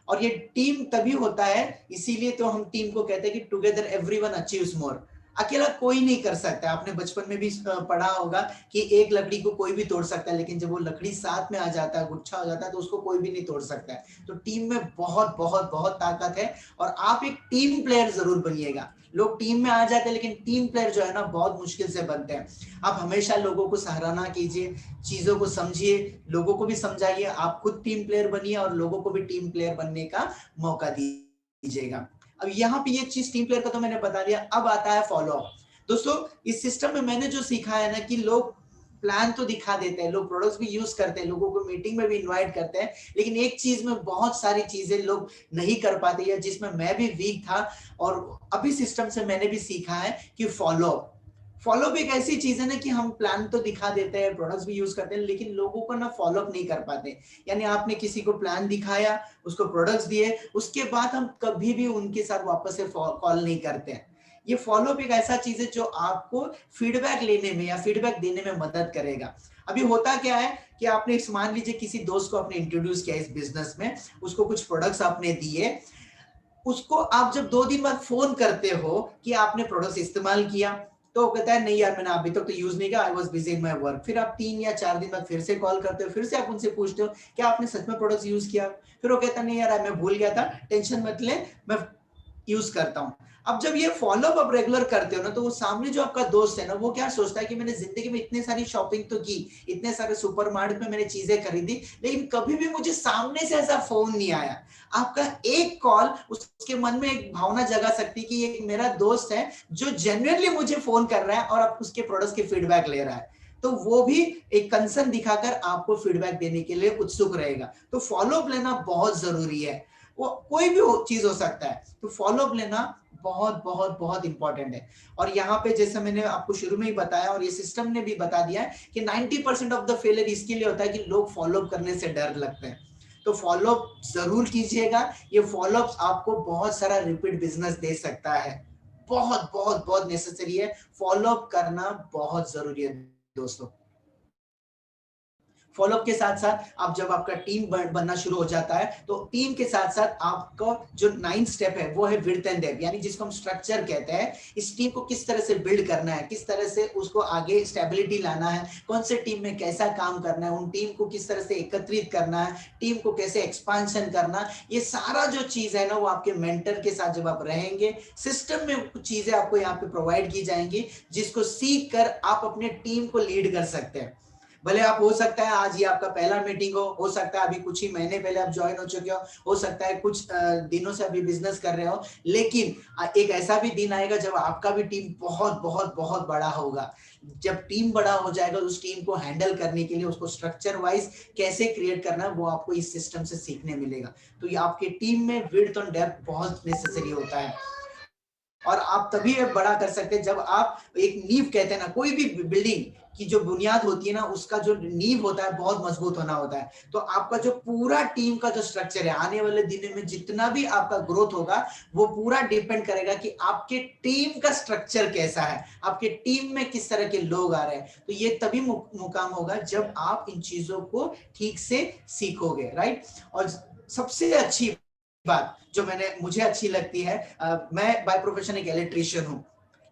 और ये टीम तभी होता है, इसीलिए तो हम टीम को कहते हैं कि टुगेदर एवरीवन अचीव्स मोर। अकेला कोई नहीं कर सकता। आपने बचपन में भी पढ़ा होगा कि एक लकड़ी को कोई भी तोड़ सकता है, लेकिन जब वो लकड़ी साथ में आ जाता है, गुच्छा हो जाता है, तो उसको कोई भी नहीं तोड़ सकता है। तो टीम में बहुत बहुत बहुत ताकत है, और आप एक टीम प्लेयर जरूर बनिएगा। लोग टीम में आ जाते हैं, लेकिन टीम प्लेयर जो है ना बहुत मुश्किल से बनते हैं। आप हमेशा लोगों को सराहना कीजिए, चीजों को समझिए, लोगों को भी समझाइए, आप खुद टीम प्लेयर बनिए और लोगों को भी टीम प्लेयर बनने का मौका दीजिएगा। अब यहाँ पे ये चीज टीम प्लेयर का तो मैंने बता दिया, अब आता है फॉलो अप। दोस्तों इस सिस्टम में मैंने जो सीखा है ना कि लोग प्लान तो दिखा देते हैं, लोग प्रोडक्ट्स भी यूज करते हैं, लोगों को मीटिंग में भी इनवाइट करते हैं, लेकिन एक चीज में बहुत सारी चीजें लोग नहीं कर पाते, या जिसमें मैं भी वीक था, और अभी सिस्टम से मैंने भी सीखा है कि फॉलो अप। फॉलो अप एक ऐसी चीज है ना कि हम प्लान तो दिखा देते हैं, प्रोडक्ट्स भी यूज करते हैं, लेकिन लोगों को ना फॉलो अप नहीं कर पाते। यानी आपने किसी को प्लान दिखाया, उसको प्रोडक्ट्स दिए, उसके बाद हम कभी भी उनके साथ वापस से कॉल नहीं करते हैं। ये फॉलो अप एक ऐसा चीज है जो आपको फीडबैक लेने में या फीडबैक देने में मदद करेगा। अभी होता क्या है कि आपने मान लीजिए किसी दोस्त को आपने इंट्रोड्यूस किया इस बिजनेस में, उसको कुछ प्रोडक्ट्स आपने दिए, उसको आप जब 2 दिन बाद फोन करते हो कि आपने प्रोडक्ट्स इस्तेमाल किया, तो वो कहता है नहीं यार मैंने अभी तक तो यूज नहीं किया, I was busy in my work. फिर आप 3 या 4 दिन बाद फिर से कॉल करते हो, फिर से आप उनसे पूछते हो क्या आपने सच में प्रोडक्ट्स यूज किया? फिर वो कहता नहीं यार मैं भूल गया था, टेंशन मत ले, मैं यूज करता हूं। अब जब ये फॉलो अप आप रेगुलर करते हो ना, तो वो सामने जो आपका दोस्त है ना, वो क्या सोचता है कि मैंने जिंदगी में इतने सारी शॉपिंग तो की, इतने सारे सुपरमार्केट में मैंने चीजें खरीदी, लेकिन कभी भी मुझे सामने से ऐसा फोन नहीं आया। आपका एक कॉल उसके मन में एक भावना जगा सकती है कि ये मेरा दोस्त है जो जेन्युइनली मुझे फोन कर रहा है और आप उसके प्रोडक्ट्स के फीडबैक ले रहा है, तो वो भी एक कंसर्न दिखाकर आपको फीडबैक देने के लिए उत्सुक रहेगा। तो फॉलो अप लेना बहुत जरूरी है, वो कोई भी चीज हो सकता है, तो फॉलो अप लेना बहुत बहुत बहुत इंपॉर्टेंट है। और यहाँ पे जैसे मैंने आपको शुरू में ही बताया, और ये सिस्टम ने भी बता दिया है कि 90% ऑफ द फेलियर इसके लिए होता है कि लोग फॉलो अप करने से डर लगते हैं। तो फॉलो अप जरूर कीजिएगा, ये फॉलो अप आपको बहुत सारा रिपीट बिजनेस दे सकता है। बहुत बहुत बहुत नेसेसरी है, फॉलो अप करना बहुत जरूरी है दोस्तों। फॉलोअप के साथ साथ आप जब आपका टीम बनना शुरू हो जाता है, तो टीम के साथ साथ आपका जो 9th स्टेप है वो है विड्थ एंड डेप्थ, यानी जिसको हम स्ट्रक्चर कहते हैं। इस टीम को किस तरह से बिल्ड करना है, किस तरह से उसको आगे स्टेबिलिटी लाना है, कौन से टीम में कैसा काम करना है, उन टीम को किस तरह से एकत्रित करना है, टीम को कैसे एक्सपांशन करना, ये सारा जो चीज है ना वो आपके मेंटर के साथ जब आप रहेंगे, सिस्टम में कुछ चीजें आपको यहाँ पे प्रोवाइड की जाएंगी, जिसको सीख कर आप अपने टीम को लीड कर सकते हैं। भले आप हो सकता है आज ये आपका पहला मीटिंग हो सकता है अभी कुछ ही महीने पहले आप ज्वाइन हो चुके हो सकता है कुछ दिनों से अभी बिजनेस कर रहे हो, लेकिन एक ऐसा भी दिन आएगा जब आपका भी टीम बहुत बहुत बहुत बड़ा होगा। जब टीम बड़ा हो जाएगा, उस टीम को हैंडल करने के लिए उसको स्ट्रक्चर वाइज कैसे क्रिएट करना है वो आपको इस सिस्टम से सीखने मिलेगा। तो ये आपके टीम में विड्थ और डेप्थ बहुत नेसेसरी होता है, और आप तभी बड़ा कर सकते हैं जब आप एक नींव कहते हैं ना, कोई भी बिल्डिंग की जो बुनियाद होती है ना, उसका जो नींव होता है बहुत मजबूत होना होता है। तो आपका जो पूरा टीम का जो स्ट्रक्चर है, आने वाले दिनों में जितना भी आपका ग्रोथ होगा वो पूरा डिपेंड करेगा कि आपके टीम का स्ट्रक्चर कैसा है, आपके टीम में किस तरह के लोग आ रहे हैं। तो ये तभी मुकाम होगा जब आप इन चीजों को ठीक से सीखोगे, राइट। और सबसे अच्छी बात जो मुझे अच्छी लगती है, मैं बाय प्रोफेशन एक इलेक्ट्रीशियन हूं,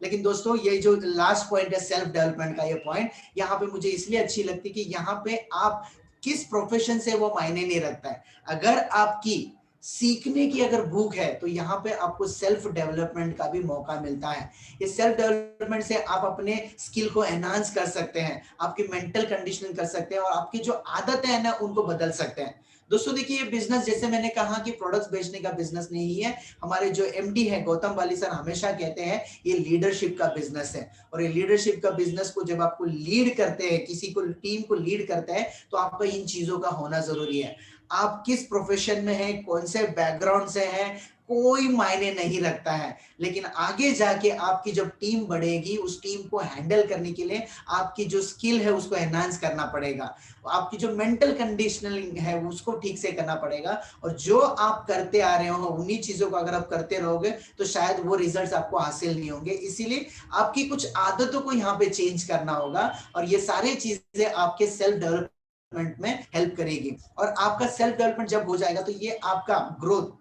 लेकिन दोस्तों ये जो लास्ट पॉइंट है सेल्फ डेवलपमेंट का, ये पॉइंट यहाँ पे मुझे इसलिए अच्छी लगती है कि यहाँ पे आप किस प्रोफेशन से वो मायने नहीं रखता है। अगर आपकी सीखने की अगर भूख है तो यहाँ पे आपको सेल्फ डेवलपमेंट का भी मौका मिलता है। ये सेल्फ डेवलपमेंट से आप अपने स्किल को एनहांस कर सकते हैं, आपकी मेंटल कंडीशनिंग कर सकते हैं, और आपकी जो आदतें हैं ना उनको बदल सकते हैं। दोस्तों देखिए, ये बिजनेस जैसे मैंने कहा कि प्रोडक्ट्स बेचने का बिजनेस नहीं है। हमारे जो एमडी है गौतम वाली सर हमेशा कहते हैं ये लीडरशिप का बिजनेस है, और ये लीडरशिप का बिजनेस को जब आपको लीड करते हैं, किसी को टीम को लीड करते हैं, तो आपका इन चीजों का होना जरूरी है। आप किस प्रोफेशन में हैं, कौन से बैकग्राउंड से हैं, कोई मायने नहीं रखता है, लेकिन आगे जाके आपकी जब टीम बढ़ेगी, उस टीम को हैंडल करने के लिए आपकी जो स्किल है उसको एनहांस करना पड़ेगा, आपकी जो मेंटल कंडीशनिंग है उसको ठीक से करना पड़ेगा। और जो आप करते आ रहे हो उन्हीं चीजों को अगर आप करते रहोगे तो शायद वो रिजल्ट्स आपको हासिल नहीं होंगे। इसीलिए आपकी कुछ आदतों को यहाँ पे चेंज करना होगा, और ये सारी चीजें आपके सेल्फ डेवलपमेंट में हेल्प करेगी। और आपका सेल्फ डेवलपमेंट जब हो जाएगा तो ये आपका ग्रोथ,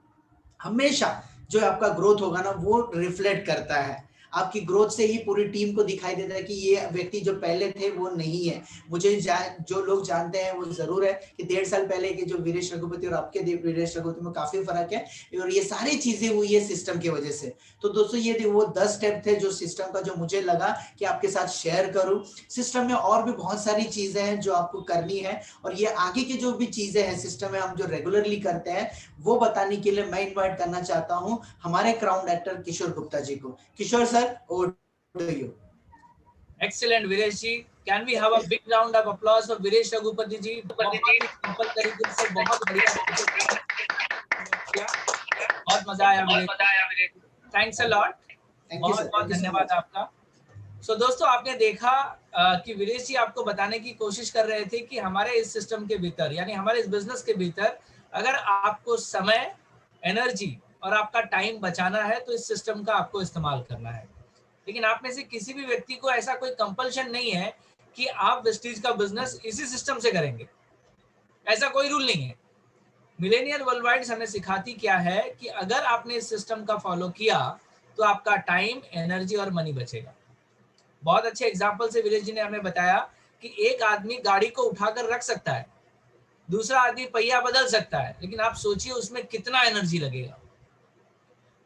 हमेशा जो आपका ग्रोथ होगा ना वो रिफ्लेक्ट करता है। आपकी ग्रोथ से ही पूरी टीम को दिखाई देता है कि ये व्यक्ति जो पहले थे वो नहीं है। मुझे जो लोग जानते हैं वो जरूर है कि 1.5 साल पहले के जो वीरेश रघुपति और आपके वीरेश रघुपति में काफी फर्क है, और ये सारी चीजें हुई है सिस्टम की वजह से। तो दोस्तों ये वो 10 स्टेप थे जो सिस्टम का, जो मुझे लगा कि आपके साथ शेयर करूं। सिस्टम में और भी बहुत सारी चीजें हैं जो आपको करनी है, और ये आगे की जो भी चीजें हैं सिस्टम में हम जो रेगुलरली करते हैं वो बताने के लिए मैं इन्वाइट करना चाहता हूं हमारे क्राउन एक्टर किशोर गुप्ता जी को। Kishore sir, over to you. Excellent Viresh ji, can we have a big round of applause for Viresh Raghupati ji. बहुत ही सिंपल तरीके से बहुत बढ़िया बहुत मजा आया वीरेश, थैंक्स अ लॉट, बहुत बहुत धन्यवाद आपका। सो दोस्तों आपने देखा कि वीरेश जी आपको बताने की कोशिश कर रहे थे कि हमारे इस सिस्टम के भीतर, यानी हमारे इस बिजनेस के भीतर, अगर आपको समय, एनर्जी और आपका टाइम बचाना है तो इस सिस्टम का आपको इस्तेमाल करना है। लेकिन आप में से किसी भी व्यक्ति को ऐसा कोई कंपल्शन नहीं है कि आप वेस्टीज का बिजनेस इसी सिस्टम से करेंगे, ऐसा कोई रूल नहीं है। मिलेनियल वर्ल्डवाइड हमें सिखाती क्या है कि अगर आपने इस सिस्टम का फॉलो किया तो आपका टाइम, एनर्जी और मनी बचेगा। बहुत अच्छे एग्जाम्पल से वीरेश जी ने हमें बताया कि एक आदमी गाड़ी को उठाकर रख सकता है, दूसरा आदमी पहिया बदल सकता है, लेकिन आप सोचिए उसमें कितना एनर्जी लगेगा।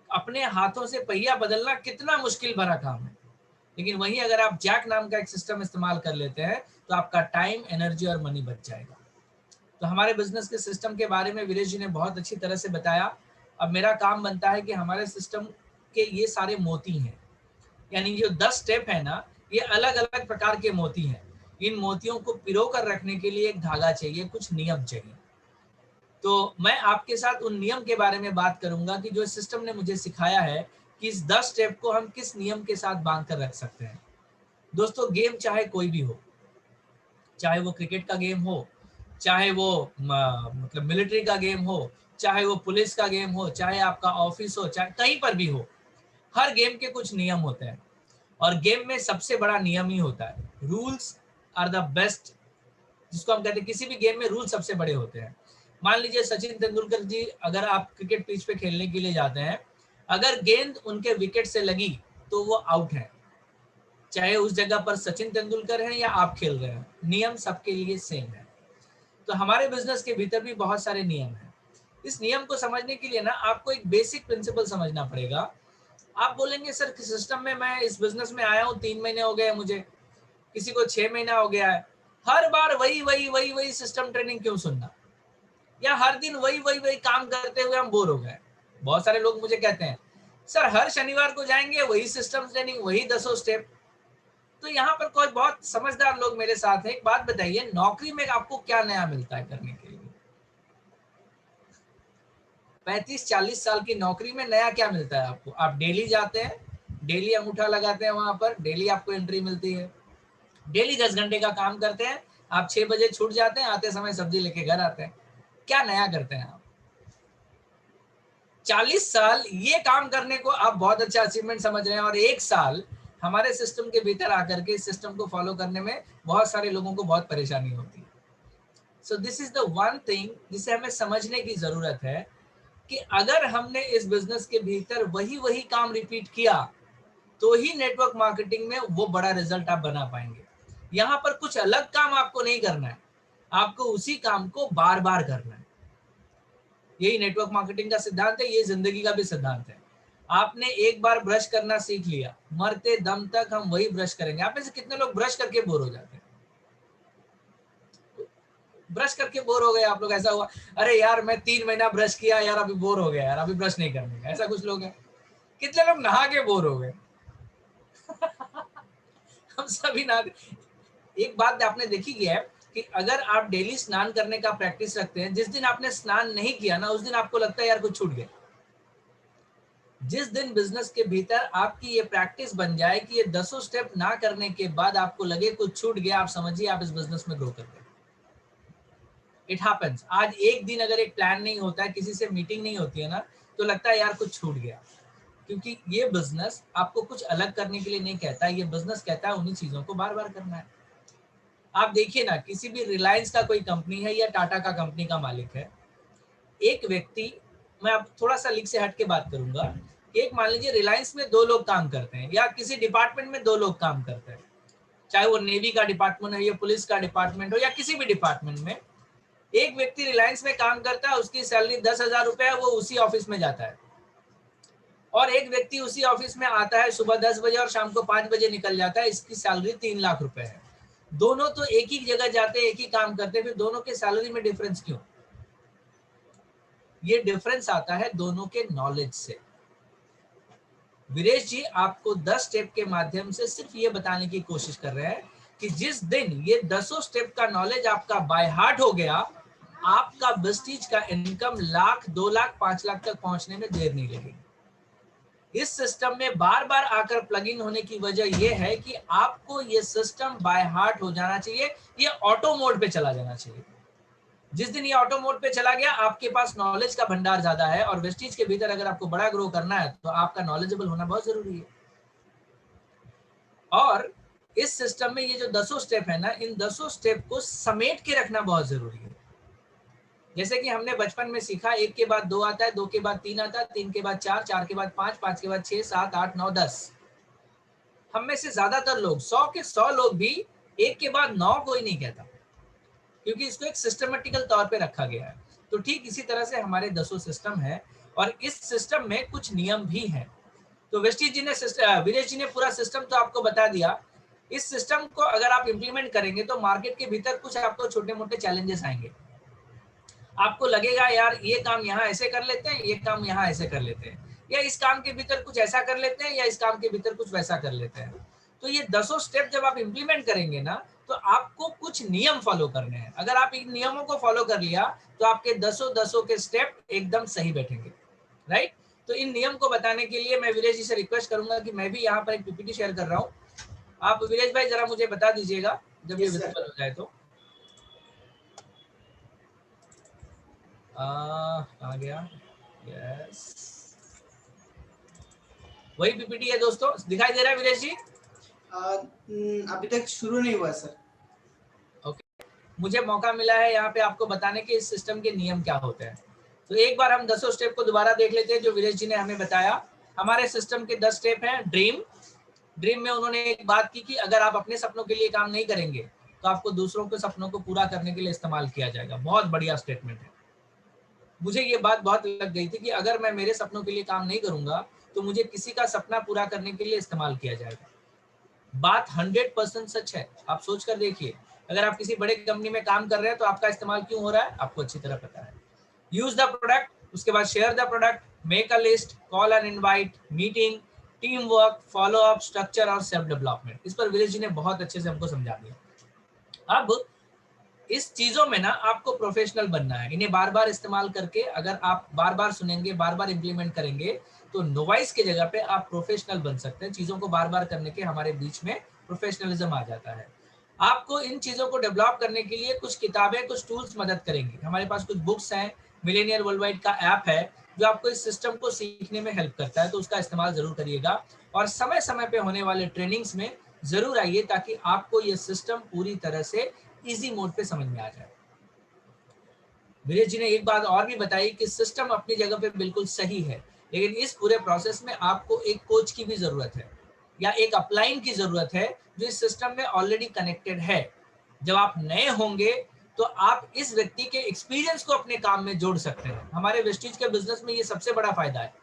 अपने हाथों से पहिया बदलना कितना मुश्किल भरा काम है, लेकिन वहीं अगर आप जैक नाम का एक सिस्टम इस्तेमाल कर लेते हैं तो आपका टाइम, एनर्जी और मनी बच जाएगा। तो हमारे बिजनेस के सिस्टम के बारे में वीरेश जी ने बहुत अच्छी तरह से बताया। अब मेरा काम बनता है कि हमारे सिस्टम के ये सारे मोती हैं, यानी जो 10 स्टेप है ना, ये अलग अलग प्रकार के मोती हैं। इन मोतियों को पिरो कर रखने के लिए एक धागा चाहिए, कुछ नियम चाहिए। तो मैं आपके साथ उन नियम के बारे में बात करूंगा कि जो सिस्टम ने मुझे सिखाया है कि इस 10 स्टेप को हम किस नियम के साथ बांध कर रख सकते हैं। दोस्तों गेम चाहे कोई भी हो, चाहे वो क्रिकेट का गेम हो, चाहे वो मतलब मिलिट्री का गेम हो, चाहे वो पुलिस का गेम हो, चाहे आपका ऑफिस हो, चाहे कहीं पर भी हो, हर गेम के कुछ नियम होते हैं। और गेम में सबसे बड़ा नियम ही होता है, रूल्स आर द बेस्ट, जिसको हम कहते हैं किसी भी गेम में रूल सबसे बड़े होते हैं। मान लीजिए सचिन तेंदुलकर जी, अगर आप क्रिकेट पिच पे खेलने के लिए जाते हैं, अगर गेंद उनके विकेट से लगी तो वो आउट है, चाहे उस जगह पर सचिन तेंदुलकर है या आप खेल रहे हैं, नियम सबके लिए सेम है। तो हमारे बिजनेस के भीतर भी बहुत सारे नियम हैं। इस नियम को समझने के लिए ना आपको एक बेसिक प्रिंसिपल समझना पड़ेगा। आप बोलेंगे सर सिस्टम में मैं इस बिजनेस में आया हूँ 3 महीने हो गए मुझे, किसी को 6 महीना हो गया है, हर बार वही वही वही वही सिस्टम ट्रेनिंग क्यों सुनना, या हर दिन वही वही वही काम करते हुए हम बोर हो गए। बहुत सारे लोग मुझे कहते हैं सर हर शनिवार को जाएंगे वही सिस्टम ट्रेनिंग, वही 10 स्टेप। तो यहाँ पर कोई बहुत समझदार लोग मेरे साथ हैं। एक बात बताइए, नौकरी में आपको क्या नया मिलता है करने के लिए? 35-40 साल की नौकरी में नया क्या मिलता है आपको? आप डेली जाते हैं, डेली अंगूठा लगाते हैं वहां पर, डेली आपको एंट्री मिलती है, डेली 10 घंटे का काम करते हैं, आप 6 बजे छूट जाते हैं, आते समय सब्जी लेके घर आते हैं। क्या नया करते हैं आप? 40 साल ये काम करने को आप बहुत अच्छा अचीवमेंट समझ रहे हैं, और 1 साल हमारे सिस्टम के भीतर आकर के इस सिस्टम को फॉलो करने में बहुत सारे लोगों को बहुत परेशानी होती है। So this is the one thing जिसे हमें समझने की जरूरत है कि अगर हमने इस बिजनेस के भीतर वही वही काम रिपीट किया तो ही नेटवर्क मार्केटिंग में वो बड़ा रिजल्ट आप बना पाएंगे। यहाँ पर कुछ अलग काम आपको नहीं करना है, आपको उसी काम को बार बार करना है। यही नेटवर्क मार्केटिंग का सिद्धांत है, ये जिंदगी का भी सिद्धांत है। आपने एक बार ब्रश करना सीख लिया, मरते दम तक हम वही ब्रश करेंगे। आप में से कितने लोग ब्रश करके बोर हो जाते हैं? ब्रश करके बोर हो गए आप लोग, ऐसा हुआ अरे यार मैं 3 महीना ब्रश किया यार, अभी बोर हो गया यार, अभी ब्रश नहीं करने का, ऐसा कुछ लोग हैं। कितने लोग नहा के बोर हो गए? हम सभी नहा। एक बात आपने देखी है कि अगर आप डेली स्नान करने का प्रैक्टिस रखते हैं, जिस दिन आपने स्नान नहीं किया ना उस दिन आपको लगता है यार कुछ छूट गया। जिस दिन बिजनेस के भीतर आपकी ये प्रैक्टिस बन जाए कि ये 10 स्टेप ना करने के बाद आपको लगे कुछ छूट गया, आप समझिए आप इस बिजनेस में ग्रो कर गए। It happens. आज एक दिन अगर एक प्लान नहीं होता है, किसी से मीटिंग नहीं होती है ना, तो लगता है यार कुछ छूट गया, क्योंकि ये बिजनेस आपको कुछ अलग करने के लिए नहीं कहता, ये बिजनेस कहता है उन्हीं चीजों को बार बार करना है। आप देखिए ना, किसी भी रिलायंस का कोई कंपनी है या टाटा का कंपनी का मालिक है, एक व्यक्ति, मैं अब थोड़ा सा लीक से हट के बात करूंगा, कि एक मान लीजिए रिलायंस में 2 लोग काम करते हैं या किसी डिपार्टमेंट में 2 लोग काम करते हैं, चाहे वो नेवी का डिपार्टमेंट हो या पुलिस का डिपार्टमेंट हो या किसी भी डिपार्टमेंट में। एक व्यक्ति रिलायंस में काम करता है, उसकी सैलरी 10,000 रुपए है, वो उसी ऑफिस में जाता है, और एक व्यक्ति उसी ऑफिस में आता है सुबह 10 बजे और शाम को 5 बजे निकल जाता है, इसकी सैलरी 3 लाख रुपए है। दोनों तो एक ही जगह जाते हैं, एक ही काम करते हैं, फिर दोनों के सैलरी में डिफरेंस क्यों? ये डिफरेंस आता है दोनों के नॉलेज से। वीरेश जी आपको 10 स्टेप के माध्यम से सिर्फ ये बताने की कोशिश कर रहे हैं कि जिस दिन ये 10 स्टेप का नॉलेज आपका बाय हार्ट हो गया, आपका वेस्टीज का इनकम लाख, 2 लाख, 5 लाख तक पहुंचने में देर नहीं लगेगी। इस सिस्टम में बार बार आकर प्लग इन होने की वजह यह है कि आपको ये सिस्टम बाय हार्ट हो जाना चाहिए, ये ऑटो मोड पे चला जाना चाहिए। जिस दिन ये ऑटो मोड पे चला गया, आपके पास नॉलेज का भंडार ज्यादा है, और वेस्टीज के भीतर अगर आपको बड़ा ग्रो करना है तो आपका नॉलेजेबल होना बहुत जरूरी है। और इस सिस्टम में ये जो 10 स्टेप है ना, इन 10 स्टेप को समेट के रखना बहुत जरूरी है। जैसे कि हमने बचपन में सीखा, 1 के बाद 2 आता है, 2 के बाद 3 आता है, 3 के बाद 4, 4 के बाद 5, 5 के बाद 6, 7, 8, 9, 10। हम में से ज्यादातर लोग, 100 के 100 लोग भी 1 के बाद 9 कोई नहीं कहता, क्योंकि इसको एक सिस्टमेटिकल तौर पे रखा गया है। तो ठीक इसी तरह से हमारे 10 सिस्टम है, और इस सिस्टम में कुछ नियम भी हैं। तो वेस्टीज जी ने, वीरेश जी ने पूरा सिस्टम तो आपको बता दिया। इस सिस्टम को अगर आप इंप्लीमेंट करेंगे तो मार्केट के भीतर कुछ आपको छोटे मोटे चैलेंजेस आएंगे। आपको लगेगा यार ये काम यहाँ ऐसे कर लेते हैं, ये काम यहाँ ऐसे कर लेते हैं, या इस काम के भीतर कुछ ऐसा कर लेते हैं, या इस काम के भीतर कुछ वैसा कर लेते हैं। तो ये 10 स्टेप जब आप इंप्लीमेंट करेंगे ना, तो आपको कुछ नियम फॉलो करने हैं। अगर आप इन नियमों को फॉलो कर लिया तो आपके 10 के स्टेप एकदम सही बैठेंगे, राइट। तो इन नियम को बताने के लिए मैं वीरेश जी से रिक्वेस्ट करूंगा कि मैं भी यहाँ पर एक पीपीटी शेयर कर रहा हूँ। आप वीरेश भाई जरा मुझे बता दीजिएगा जब ये विजिबल हो जाए तो। आ गया, यस, वही पीपीटी है दोस्तों, दिखाई दे रहा है वीरेश जी? अभी तक शुरू नहीं हुआ सर। ओके, मुझे मौका मिला है यहाँ पे आपको बताने के इस सिस्टम के नियम क्या होते हैं। तो एक बार हम 10 स्टेप को दोबारा देख लेते हैं जो वीरेश जी ने हमें बताया। हमारे सिस्टम के 10 स्टेप हैं। ड्रीम में उन्होंने एक बात की कि अगर आप अपने सपनों के लिए काम नहीं करेंगे तो आपको दूसरों के सपनों को पूरा करने के लिए इस्तेमाल किया जाएगा। बहुत बढ़िया स्टेटमेंट है। मुझे ये बात बहुत लग गई थी कि अगर मैं मेरे सपनों के लिए काम नहीं करूंगा तो मुझे किसी का सपना पूरा करने के लिए इस्तेमाल किया जाएगा। बात 100% सच है। आप सोच कर देखिए, अगर आप किसी बड़े कंपनी में काम कर रहे हैं तो आपका इस्तेमाल क्यों हो रहा है, आपको अच्छी तरह पता है। यूज द प्रोडक्ट, उसके बाद share the product, make a list, call and invite, meeting, team work, follow up, structure और सेल्फ डेवलपमेंट। इस पर वीरेश जी ने बहुत अच्छे से हमको समझा दिया। अब इस चीजों में ना आपको प्रोफेशनल बनना है। इन्हें बार बार इस्तेमाल करके अगर आप बार बार सुनेंगे, बार बार इंप्लीमेंट करेंगे तो नोवाइस की जगह पे आप प्रोफेशनल बन सकते हैं। चीजों को बार बार करने के हमारे बीच में प्रोफेशनलिज्म आ जाता है। आपको इन चीजों को डेवलप करने के लिए कुछ किताबें, कुछ टूल्स मदद करेंगी। हमारे पास कुछ बुक्स हैं, मिलेनियर वर्ल्ड वाइड का ऐप है जो आपको इस सिस्टम को सीखने में हेल्प करता है, तो उसका इस्तेमाल जरूर करिएगा। और समय समय पे होने वाले ट्रेनिंग्स में जरूर आइए ताकि आपको ये सिस्टम पूरी तरह से इजी मोड पे समझ में आ जाए। वीरेश जी ने एक बात और भी बताई कि सिस्टम अपनी जगह पे बिल्कुल सही है, लेकिन इस पूरे प्रोसेस में आपको एक कोच की भी जरूरत है या एक अपलाइन की जरूरत है जो इस सिस्टम में ऑलरेडी कनेक्टेड है। जब आप नए होंगे तो आप इस व्यक्ति के एक्सपीरियंस को अपने काम में जोड़ सकते हैं। हमारे वेस्टीज के बिजनेस में ये सबसे बड़ा फायदा है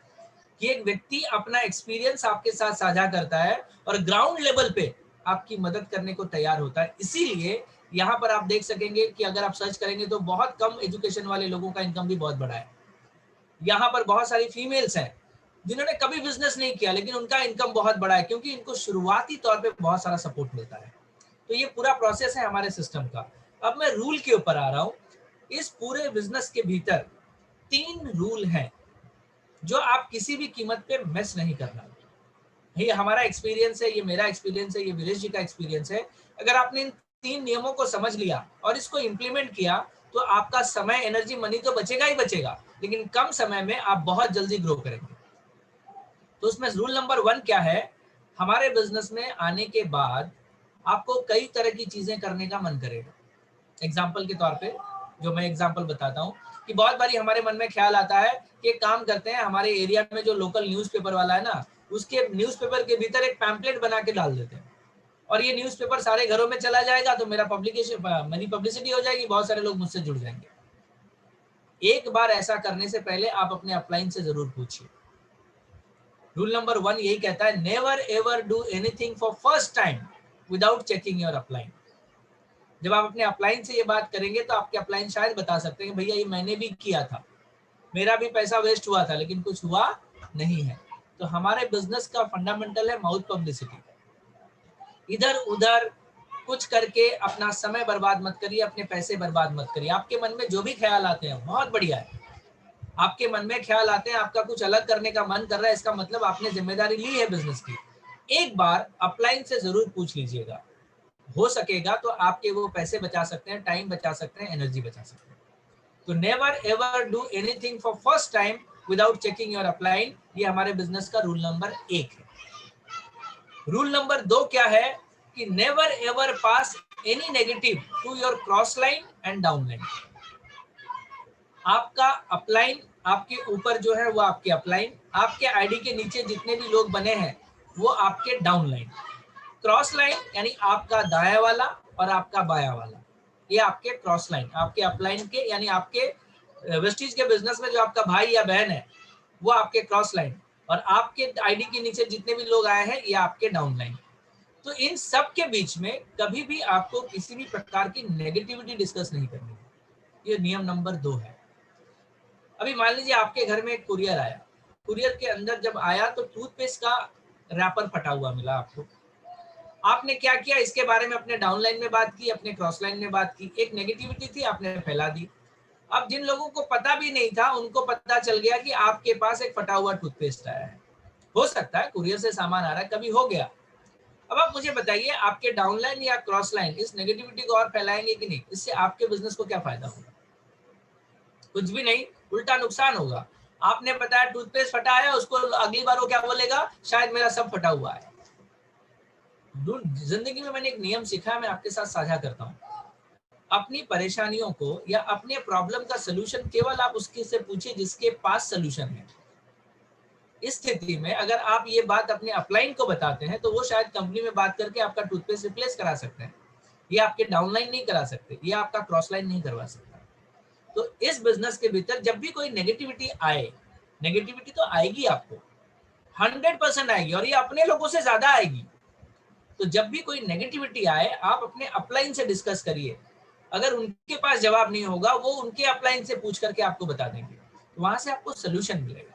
कि एक व्यक्ति अपना एक्सपीरियंस आपके साथ साझा करता है और ग्राउंड लेवल पे आपकी मदद करने को तैयार होता है। इसीलिए यहाँ पर आप देख सकेंगे कि अगर आप सर्च करेंगे तो बहुत कम एजुकेशन वाले लोगों का इनकम भी बहुत बड़ा है। यहाँ पर बहुत सारी फीमेल्स हैं जिन्होंने कभी बिजनेस नहीं किया लेकिन उनका इनकम बहुत बड़ा है, क्योंकि इनको शुरुआती तौर पे बहुत सारा सपोर्ट मिलता है। तो ये पूरा प्रोसेस है हमारे सिस्टम का। अब मैं रूल के ऊपर आ रहा हूँ। इस पूरे बिजनेस के भीतर 3 रूल हैं जो आप किसी भी कीमत पे मिस नहीं करना। ये हमारा एक्सपीरियंस है, ये मेरा एक्सपीरियंस है, ये वीरेश जी का एक्सपीरियंस है। अगर आपने इन 3 नियमों को समझ लिया और इसको इंप्लीमेंट किया तो आपका समय, एनर्जी, मनी तो बचेगा ही बचेगा, लेकिन कम समय में आप बहुत जल्दी ग्रो करेंगे। तो उसमें रूल नंबर 1 क्या है? हमारे बिजनेस में आने के बाद आपको कई तरह की चीजें करने का मन करेगा। एग्जाम्पल के तौर पे जो मैं एग्जाम्पल बताता हूँ कि बहुत बारी हमारे मन में ख्याल आता है कि एक काम करते हैं, हमारे एरिया में जो लोकल न्यूज़पेपर वाला है ना, उसके न्यूज़पेपर के भीतर एक पैम्पलेट बना के डाल देते हैं और ये न्यूज़पेपर सारे घरों में चला जाएगा तो मेरी पब्लिसिटी हो जाएगी, बहुत सारे लोग मुझसे जुड़ जाएंगे। एक बार ऐसा करने से पहले आप अपने अपलाइन से जरूर पूछिए। रूल नंबर 1 यही कहता है, never ever do anything for first time without checking your upline. जब आप अपने अपलाइन से ये बात करेंगे तो आपके अपलाइन शायद बता सकते हैं भैया ये मैंने भी किया था, मेरा भी पैसा वेस्ट हुआ था लेकिन कुछ हुआ नहीं है। तो हमारे बिजनेस का फंडामेंटल है माउथ पब्लिसिटी। इधर उधर कुछ करके अपना समय बर्बाद मत करिए, अपने पैसे बर्बाद मत करिए। आपके मन में जो भी ख्याल आते हैं बहुत बढ़िया है, आपके मन में ख्याल आते हैं, आपका कुछ अलग करने का मन कर रहा है, इसका मतलब आपने जिम्मेदारी ली है बिजनेस की। एक बार अपलाइन से जरूर पूछ लीजिएगा, हो सकेगा तो आपके वो पैसे बचा सकते हैं, टाइम बचा सकते हैं, एनर्जी बचा सकते हैं। तो never ever do anything for first time without checking your upline, ये हमारे बिजनेस का रूल नंबर 1 है। रूल नंबर 2 क्या है कि never ever pass any negative to your cross line and down line. आपका अपलाइन आपके ऊपर जो है वो आपके अपलाइन, आपके आईडी के नीचे जितने भी लोग बने हैं वो आपके डाउन लाइन। क्रॉस लाइन यानी आपका दाया वाला और आपका बाया वाला, ये आपके क्रॉस लाइन, आपके अपलाइन के, यानी आपके वेस्टीज के बिजनेस में जो आपका भाई या बहन है वो आपके क्रॉस लाइन, और आपके आईडी के नीचे जितने भी लोग आए हैं ये आपके डाउन लाइन। तो इन सब के बीच में कभी भी आपको किसी भी प्रकार की नेगेटिविटी डिस्कस नहीं करनी है, ये नियम नंबर 2 है। अभी मान लीजिए आपके घर में एक कुरियर आया, कुरियर के अंदर जब आया तो टूथपेस्ट का रैपर फटा हुआ मिला आपको। आपने क्या किया, इसके बारे में अपने डाउनलाइन में बात की, अपने क्रॉस लाइन में बात की, एक नेगेटिविटी थी आपने फैला दी। अब जिन लोगों को पता भी नहीं था उनको पता चल गया कि आपके पास एक फटा हुआ टूथपेस्ट आया है। हो सकता है कुरियर से सामान आ रहा है, कभी हो गया। अब आप मुझे बताइए आपके डाउनलाइन या क्रॉस लाइन इस नेगेटिविटी को और फैलाएंगे कि नहीं? इससे आपके बिजनेस को क्या फायदा होगा? कुछ भी नहीं, उल्टा नुकसान होगा। आपने बताया टूथपेस्ट फटा है, उसको अगली बार वो क्या बोलेगा, शायद मेरा सब फटा हुआ है। जिंदगी में मैंने एक नियम सीखा है, मैं आपके साथ साझा करता हूँ। अपनी परेशानियों को या अपने प्रॉब्लम का सलूशन केवल आप उसके से पूछिए जिसके पास सलूशन है। इस स्थिति में अगर आप ये बात अपने अपलाइन को बताते हैं तो वो शायद कंपनी में बात करके आपका टूथपेस्ट रिप्लेस करा सकते हैं, ये आपके डाउनलाइन नहीं करा सकते, ये आपका क्रॉस लाइन नहीं करवा सकता। तो इस बिजनेस के भीतर जब भी कोई नेगेटिविटी आए, नेगेटिविटी तो आएगी, आपको 100% आएगी और ये अपने लोगों से ज्यादा आएगी। तो जब भी कोई नेगेटिविटी आए आप अपने अपलाइन से डिस्कस करिए। अगर उनके पास जवाब नहीं होगा वो उनके अपलाइन से पूछ करके आपको बता देंगे, तो वहां से आपको सोल्यूशन मिलेगा।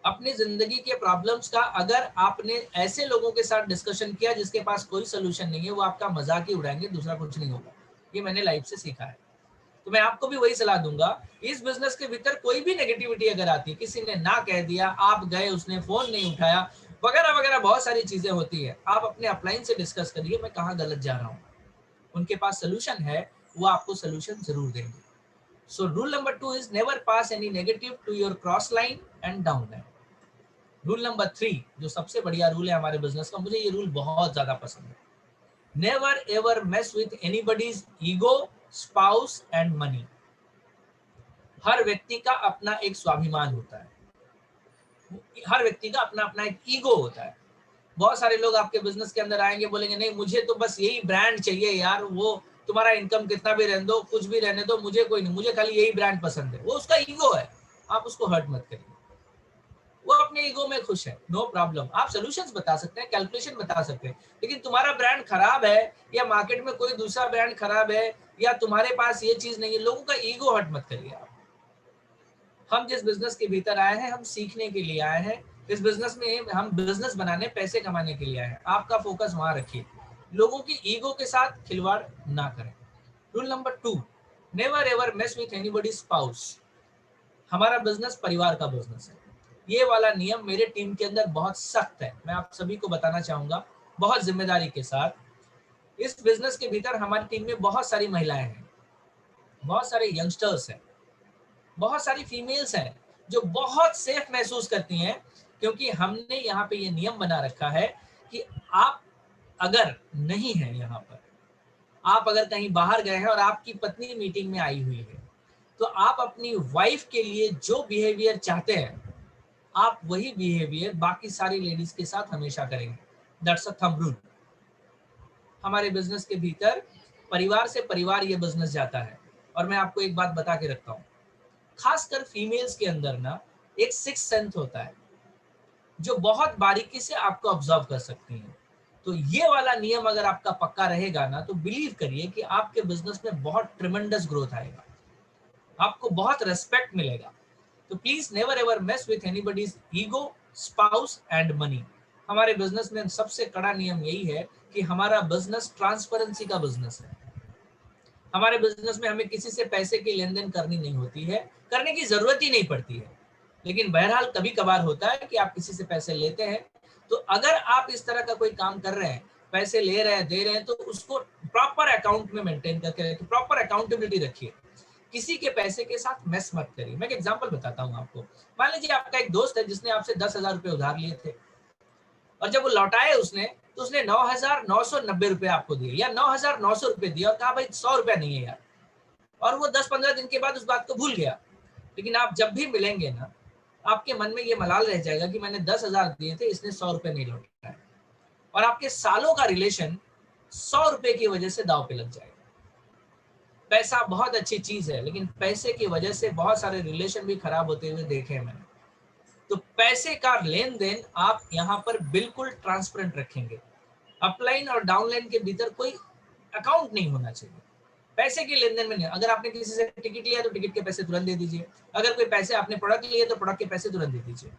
अपनी जिंदगी के प्रॉब्लम्स का अगर आपने ऐसे लोगों के साथ डिस्कशन किया जिसके पास कोई सोल्यूशन नहीं है, वो आपका मजाक ही उड़ाएंगे, दूसरा कुछ नहीं होगा। ये मैंने लाइफ से सीखा है। तो मैं आपको भी वही सलाह दूंगा, इस बिजनेस के भीतर कोई भी नेगेटिविटी अगर आती है, किसी ने ना कह दिया, आप गए, उसने फोन नहीं उठाया, वगैरह वगैरह बहुत सारी चीजें होती है, आप अपने अपलाइन से डिस्कस करिए मैं कहाँ गलत जा रहा हूँ। उनके पास सोल्यूशन है, वो आपको सोल्यूशन जरूर देंगे। So rule number 2 is never pass any negative to your cross line and down line. Rule number 3 जो सबसे बढ़िया रूल है हमारे बिजनेस का, मुझे ये रूल बहुत ज्यादा पसंद है। Never ever mess with anybody's ego, spouse and money. हर व्यक्ति का अपना एक स्वाभिमान होता है, हर व्यक्ति का अपना अपना एक ईगो होता है। बहुत सारे लोग आपके बिजनेस के अंदर आएंगे, बोलेंगे नहीं मुझे तो बस यही ब्रांड चाहिए यार, वो तुम्हारा इनकम कितना भी रहने दो, कुछ भी रहने दो, मुझे कोई नहीं, मुझे खाली यही ब्रांड पसंद है। वो उसका ईगो है, आप उसको हर्ट मत करिए, वो अपने ईगो में खुश है, नो प्रॉब्लम। आप सॉल्यूशंस बता सकते हैं, कैलकुलेशन बता सकते हैं, लेकिन तुम्हारा ब्रांड खराब है या मार्केट में कोई दूसरा ब्रांड खराब है या तुम्हारे पास ये चीज नहीं है, लोगों का ईगो हर्ट मत करिए आप। हम जिस बिजनेस के भीतर आए हैं, हम सीखने के लिए आए हैं, इस बिजनेस में हम बिजनेस बनाने, पैसे कमाने के लिए आए हैं। आपका फोकस वहां रखिए, लोगों की ईगो के साथ खिलवाड़ ना करें। Rule number 2, never ever mess with anybody's spouse. हमारा बिजनेस परिवार का बिजनेस है, ये वाला नियम मेरे टीम के अंदर बहुत सख्त है, मैं आप सभी को बताना चाहूंगा बहुत जिम्मेदारी के साथ। इस बिजनेस के भीतर हमारी टीम में बहुत सारी महिलाएं हैं, बहुत सारे यंगस्टर्स हैं, बहुत सारी फीमेल्स हैं जो बहुत सेफ महसूस करती हैं, क्योंकि हमने यहाँ पे ये नियम बना रखा है कि आप अगर नहीं है यहाँ पर, आप अगर कहीं बाहर गए हैं और आपकी पत्नी मीटिंग में आई हुई है, तो आप अपनी वाइफ के लिए जो बिहेवियर चाहते हैं, आप वही बिहेवियर बाकी सारी लेडीज के साथ हमेशा करेंगे। That's a thumb rule. हमारे बिजनेस के भीतर परिवार से परिवार ये बिजनेस जाता है। और मैं आपको एक बात बता के रखता हूँ, खासकर फीमेल्स के अंदर ना एक सिक्स सेंस होता है जो बहुत बारीकी से आपको ऑब्जर्व कर सकती है। तो ये वाला नियम अगर आपका पक्का रहेगा ना, तो बिलीव करिए कि आपके बिजनेस में बहुत ट्रिमेंडस ग्रोथ आएगा, आपको बहुत रेस्पेक्ट मिलेगा। तो please never ever mess with anybody's ego, spouse and money. हमारे बिजनेस में सबसे कड़ा नियम यही है कि हमारा बिजनेस ट्रांसपेरेंसी का बिजनेस है। हमारे बिजनेस में हमें किसी से पैसे की लेन देन करनी नहीं होती है, करने की जरूरत ही नहीं पड़ती है। लेकिन बहरहाल कभी कभार होता है कि आप किसी से पैसे लेते हैं। तो अगर आप इस तरह का कोई काम कर रहे हैं, पैसे ले रहे हैं, दे रहे हैं, तो उसको प्रॉपर अकाउंट में मेंटेन करके रखिए, प्रॉपर अकाउंटेबिलिटी रखिए। किसी के पैसे के साथ मेस मत करिए। मैं एक एग्जांपल बताता हूँ आपको। मान लीजिए आपका एक दोस्त है जिसने आपसे 10,000 रुपए उधार लिए थे, और जब वो लौटाए उसने, तो उसने 9,990 रुपए आपको दिए या 9,900 रुपए दिए और कहा भाई 100 रुपया नहीं है यार। और वो 10-15 दिन के बाद उस बात को भूल गया। लेकिन आप जब भी मिलेंगे ना, आपके मन में ये मलाल रह जाएगा कि मैंने 10,000 दिए थे, इसने 100 रुपए नहीं लौटाए। और आपके सालों का रिलेशन 100 रुपए की वजह से दांव पे लग जाएगा। पैसा बहुत अच्छी चीज है, लेकिन पैसे की वजह से बहुत सारे रिलेशन भी खराब होते हुए देखे हैं मैंने। तो पैसे का लेन देन आप यहाँ पर बिल्कुल ट्रांसपेरेंट रखेंगे। अपलाइन और डाउनलाइन के भीतर कोई अकाउंट नहीं होना चाहिए। पैसे के लेन देन में नहीं। अगर आपने किसी से टिकट लिया तो टिकट के पैसे तुरंत दे दीजिए। अगर कोई पैसे आपने प्रोडक्ट लिए तो प्रोडक्ट के पैसे तुरंत दे दीजिए।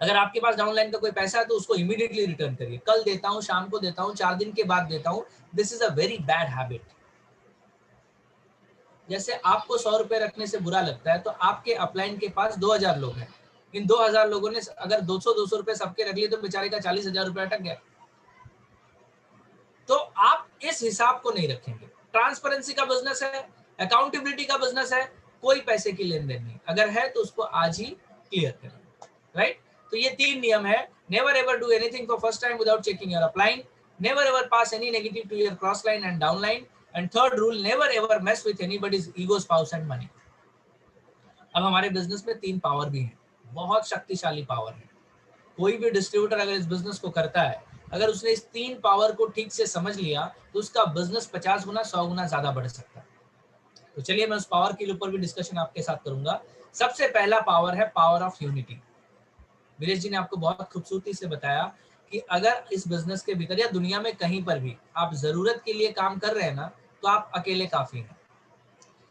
अगर आपके पास डाउनलाइन का कोई पैसा है तो उसको इमीडिएटली रिटर्न करिए। कल देता हूँ, शाम को देता हूँ, 4 दिन के बाद देता हूँ। This is a very bad habit. जैसे आपको 100 रुपए रखने से बुरा लगता है, तो आपके अपलाइन के पास 2,000 लोग हैं। इन 2,000 लोगों ने अगर 200 रुपए सबके रख लिए तो बेचारे का 40,000 रुपए अटक गया। तो आप इस हिसाब को नहीं रखेंगे। ट्रांसपेरेंसी का बिजनेस है, अकाउंटेबिलिटी का बिजनेस है, कोई पैसे की लेन देन नहीं। अगर है तो उसको आज ही क्लियर करें, राइट? तो ये 3 नियम है। Never ever do anything for first time without checking your upline, never ever pass any negative to your cross line and down line, and third rule, never ever mess with anybody's ego, spouse and money. अब हमारे business में 3 power भी हैं, बहुत शक्तिशाली power है। कोई भी डिस्ट्रीब्यूटर अगर इस बिजनेस को करता है, अगर उसने इस 3 पावर को ठीक से समझ लिया, तो उसका बिजनेस 50 गुना 100 गुना ज्यादा बढ़ सकता है। तो चलिए मैं उस पावर के ऊपर भी डिस्कशन आपके साथ करूंगा। सबसे पहला पावर है पावर ऑफ यूनिटी। वीरेश जी ने आपको बहुत खूबसूरती से बताया कि अगर इस बिजनेस के भीतर या दुनिया में कहीं पर भी आप जरूरत के लिए काम कर रहे हैं ना, तो आप अकेले काफी हैं।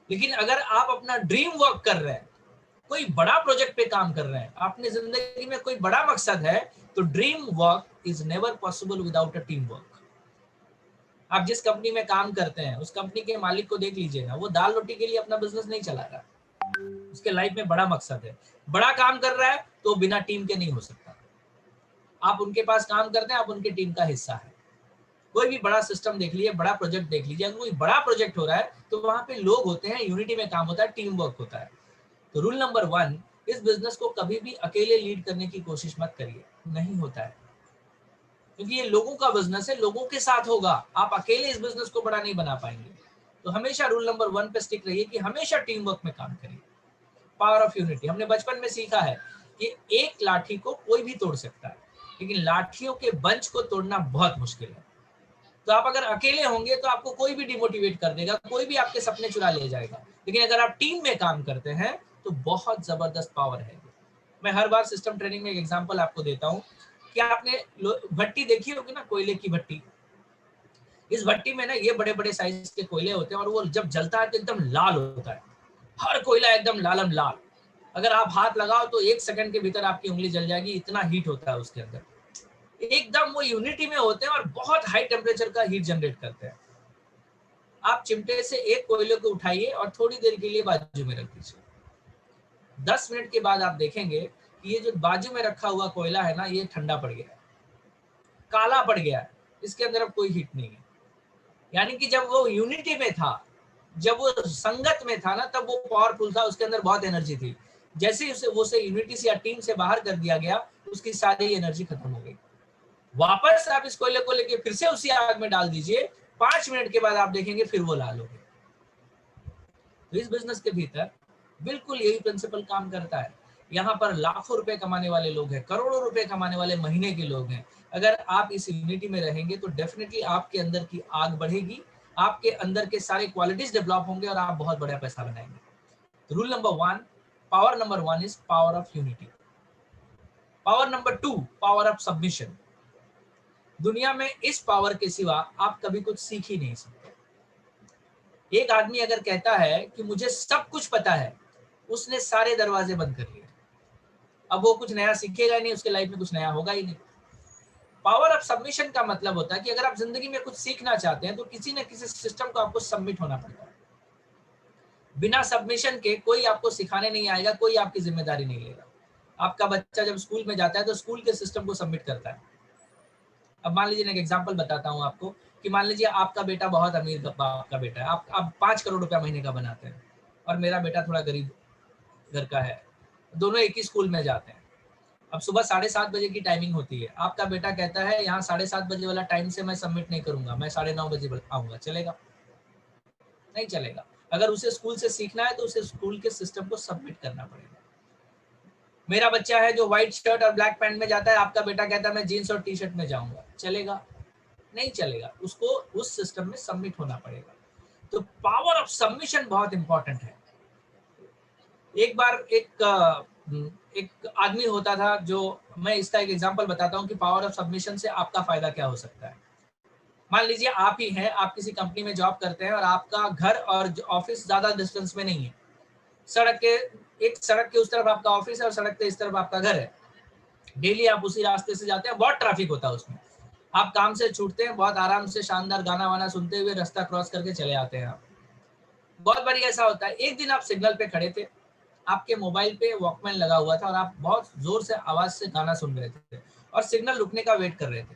लेकिन अगर आप अपना ड्रीम वर्क कर रहे हैं, कोई बड़ा प्रोजेक्ट पे काम कर रहे हैं, आपने जिंदगी में कोई बड़ा मकसद है, तो dream work is never possible without a team work. आप जिस कंपनी में काम करते हैं, उस कंपनी के मालिक को देख लीजिए ना, वो दाल रोटी के लिए अपना बिजनेस नहीं चला रहा, उसके लाइफ में बड़ा मकसद है, बड़ा काम कर रहा है, तो बिना टीम के नहीं हो सकता। आप उनके पास काम करते हैं, आप उनकी टीम का हिस्सा है। कोई भी बड़ा सिस्टम देख लीजिए, बड़ा प्रोजेक्ट देख लीजिए, अगर कोई बड़ा प्रोजेक्ट हो रहा है तो वहां पे लोग होते हैं, यूनिटी में काम होता है, टीम वर्क होता है। तो रूल नंबर 1, इस बिजनेस को कभी भी अकेले लीड करने की कोशिश मत करिए, नहीं होता है। क्योंकि ये लोगों का बिजनेस है, लोगों के साथ होगा, आप अकेले इस बिजनेस को बड़ा नहीं बना पाएंगे। तो हमेशा रूल नंबर 1 पे स्टिक रहिए कि हमेशा टीम वर्क में काम करिए। पावर ऑफ यूनिटी, हमने बचपन में सीखा है कि एक लाठी को कोई भी तोड़ सकता है, लेकिन लाठियों के बंच को तोड़ना बहुत मुश्किल है। तो आप अगर अकेले होंगे तो आपको कोई भी डिमोटिवेट कर देगा, कोई भी आपके सपने चुरा ले जाएगा। लेकिन अगर आप टीम में काम करते हैं तो बहुत जबरदस्त पावर है। मैं हर बार सिस्टम ट्रेनिंग में एक एग्जांपल आपको देता हूं कि आपने भट्टी देखी होगी ना, कोयले की भट्टी। इस भट्टी में ना ये बड़े बड़े साइज के कोयले होते हैं और वो जब जलता है तो एकदम लाल होता है, हर कोयला एकदम लालम लाल। अगर आप हाथ लगाओ तो 1 सेकंड के भीतर आपकी उंगली जल जाएगी, इतना हीट होता है उसके अंदर। एकदम वो यूनिटी में होते हैं और बहुत हाई टेम्परेचर का हीट जनरेट करते हैं। आप चिमटे से एक कोयले को उठाइए और थोड़ी देर के लिए बाजू में रख दीजिए। 10 मिनट के बाद आप देखेंगे कि ये जो बाजू में रखा हुआ कोयला है ना, ये ठंडा पड़ गया है, काला पड़ गया है, इसके अंदर अब कोई हीट नहीं है। यानी कि जब वो यूनिटी में था, जब वो संगत में था ना, तब वो पावरफुल था, उसके अंदर बहुत एनर्जी थी। जैसे ही उसे यूनिटी से या टीम से बाहर कर दिया गया, उसकी सारी एनर्जी खत्म हो गई। वापस आप इस कोयले को लेके फिर से उसी आग में डाल दीजिए, 5 मिनट के बाद आप देखेंगे फिर वो लाल हो गए। तो इस बिजनेस के भीतर बिल्कुल यही प्रिंसिपल काम करता है। यहाँ पर लाखों रुपए कमाने वाले लोग हैं, करोड़ों रुपए कमाने वाले महीने के लोग हैं। अगर आप इस यूनिटी में रहेंगे तो डेफिनेटली आपके अंदर की आग बढ़ेगी, आपके अंदर के सारे क्वालिटीज डेवलप होंगे और आप बहुत बड़ा पैसा बनाएंगे। Rule number 1, power number 1 is power of unity. Power number 2, power of submission. दुनिया में इस पावर के सिवा आप कभी कुछ सीख ही नहीं सकते। एक आदमी अगर कहता है कि मुझे सब कुछ पता है, उसने सारे दरवाजे बंद कर लिए, अब वो कुछ नया सीखेगा नहीं, उसके लाइफ में कुछ नया होगा ही नहीं। पावर ऑफ सबमिशन का मतलब होता है कि अगर आप जिंदगी में कुछ सीखना चाहते हैं तो किसी न किसी सिस्टम को आपको सबमिट होना पड़ता है। बिना सबमिशन के कोई आपको सिखाने नहीं आएगा, कोई आपकी जिम्मेदारी नहीं लेगा। आपका बच्चा जब स्कूल में जाता है तो स्कूल के सिस्टम को सबमिट करता है। अब मान लीजिए, एक एग्जांपल बताता हूँ आपको कि मान लीजिए आपका बेटा बहुत अमीर बाप का बेटा है, आप 5 करोड़ रुपया महीने का बनाते हैं और मेरा बेटा थोड़ा गरीब घर का है, दोनों एक ही स्कूल में जाते हैं। अब सुबह 7:30 बजे की टाइमिंग होती है, आपका बेटा कहता है यहाँ 7:30 बजे वाला टाइम से मैं सबमिट नहीं करूंगा, मैं 9:30 बजे आऊंगा। चलेगा? नहीं चलेगा। अगर उसे स्कूल से सीखना है तो उसे स्कूल के सिस्टम को सबमिट करना पड़ेगा। मेरा बच्चा है जो व्हाइट शर्ट और ब्लैक पैंट में जाता है, आपका बेटा कहता है मैं जीन्स और टी शर्ट में जाऊंगा। चलेगा? नहीं चलेगा, उसको उस सिस्टम में सबमिट होना पड़ेगा। तो पावर ऑफ सबमिशन बहुत इंपॉर्टेंट है। एक बार एक आदमी होता था, जो मैं इसका एक एग्जांपल बताता हूँ कि पावर ऑफ सबमिशन से आपका फायदा क्या हो सकता है। मान लीजिए आप ही हैं, आप किसी कंपनी में जॉब करते हैं और आपका घर और ऑफिस ज्यादा डिस्टेंस में नहीं है। सड़क के उस तरफ आपका ऑफिस है और सड़क के इस तरफ आपका घर है। डेली आप उसी रास्ते से जाते हैं, बहुत ट्रैफिक होता है उसमें। आप काम से छूटते हैं, बहुत आराम से शानदार गाना वाना सुनते हुए रास्ता क्रॉस करके चले आते हैं। आप बहुत बारी ऐसा होता है, एक दिन आप सिग्नल पे खड़े थे, आपके मोबाइल पे वॉकमैन लगा हुआ था और आप बहुत जोर से आवाज से गाना सुन रहे थे और सिग्नल रुकने का वेट कर रहे थे।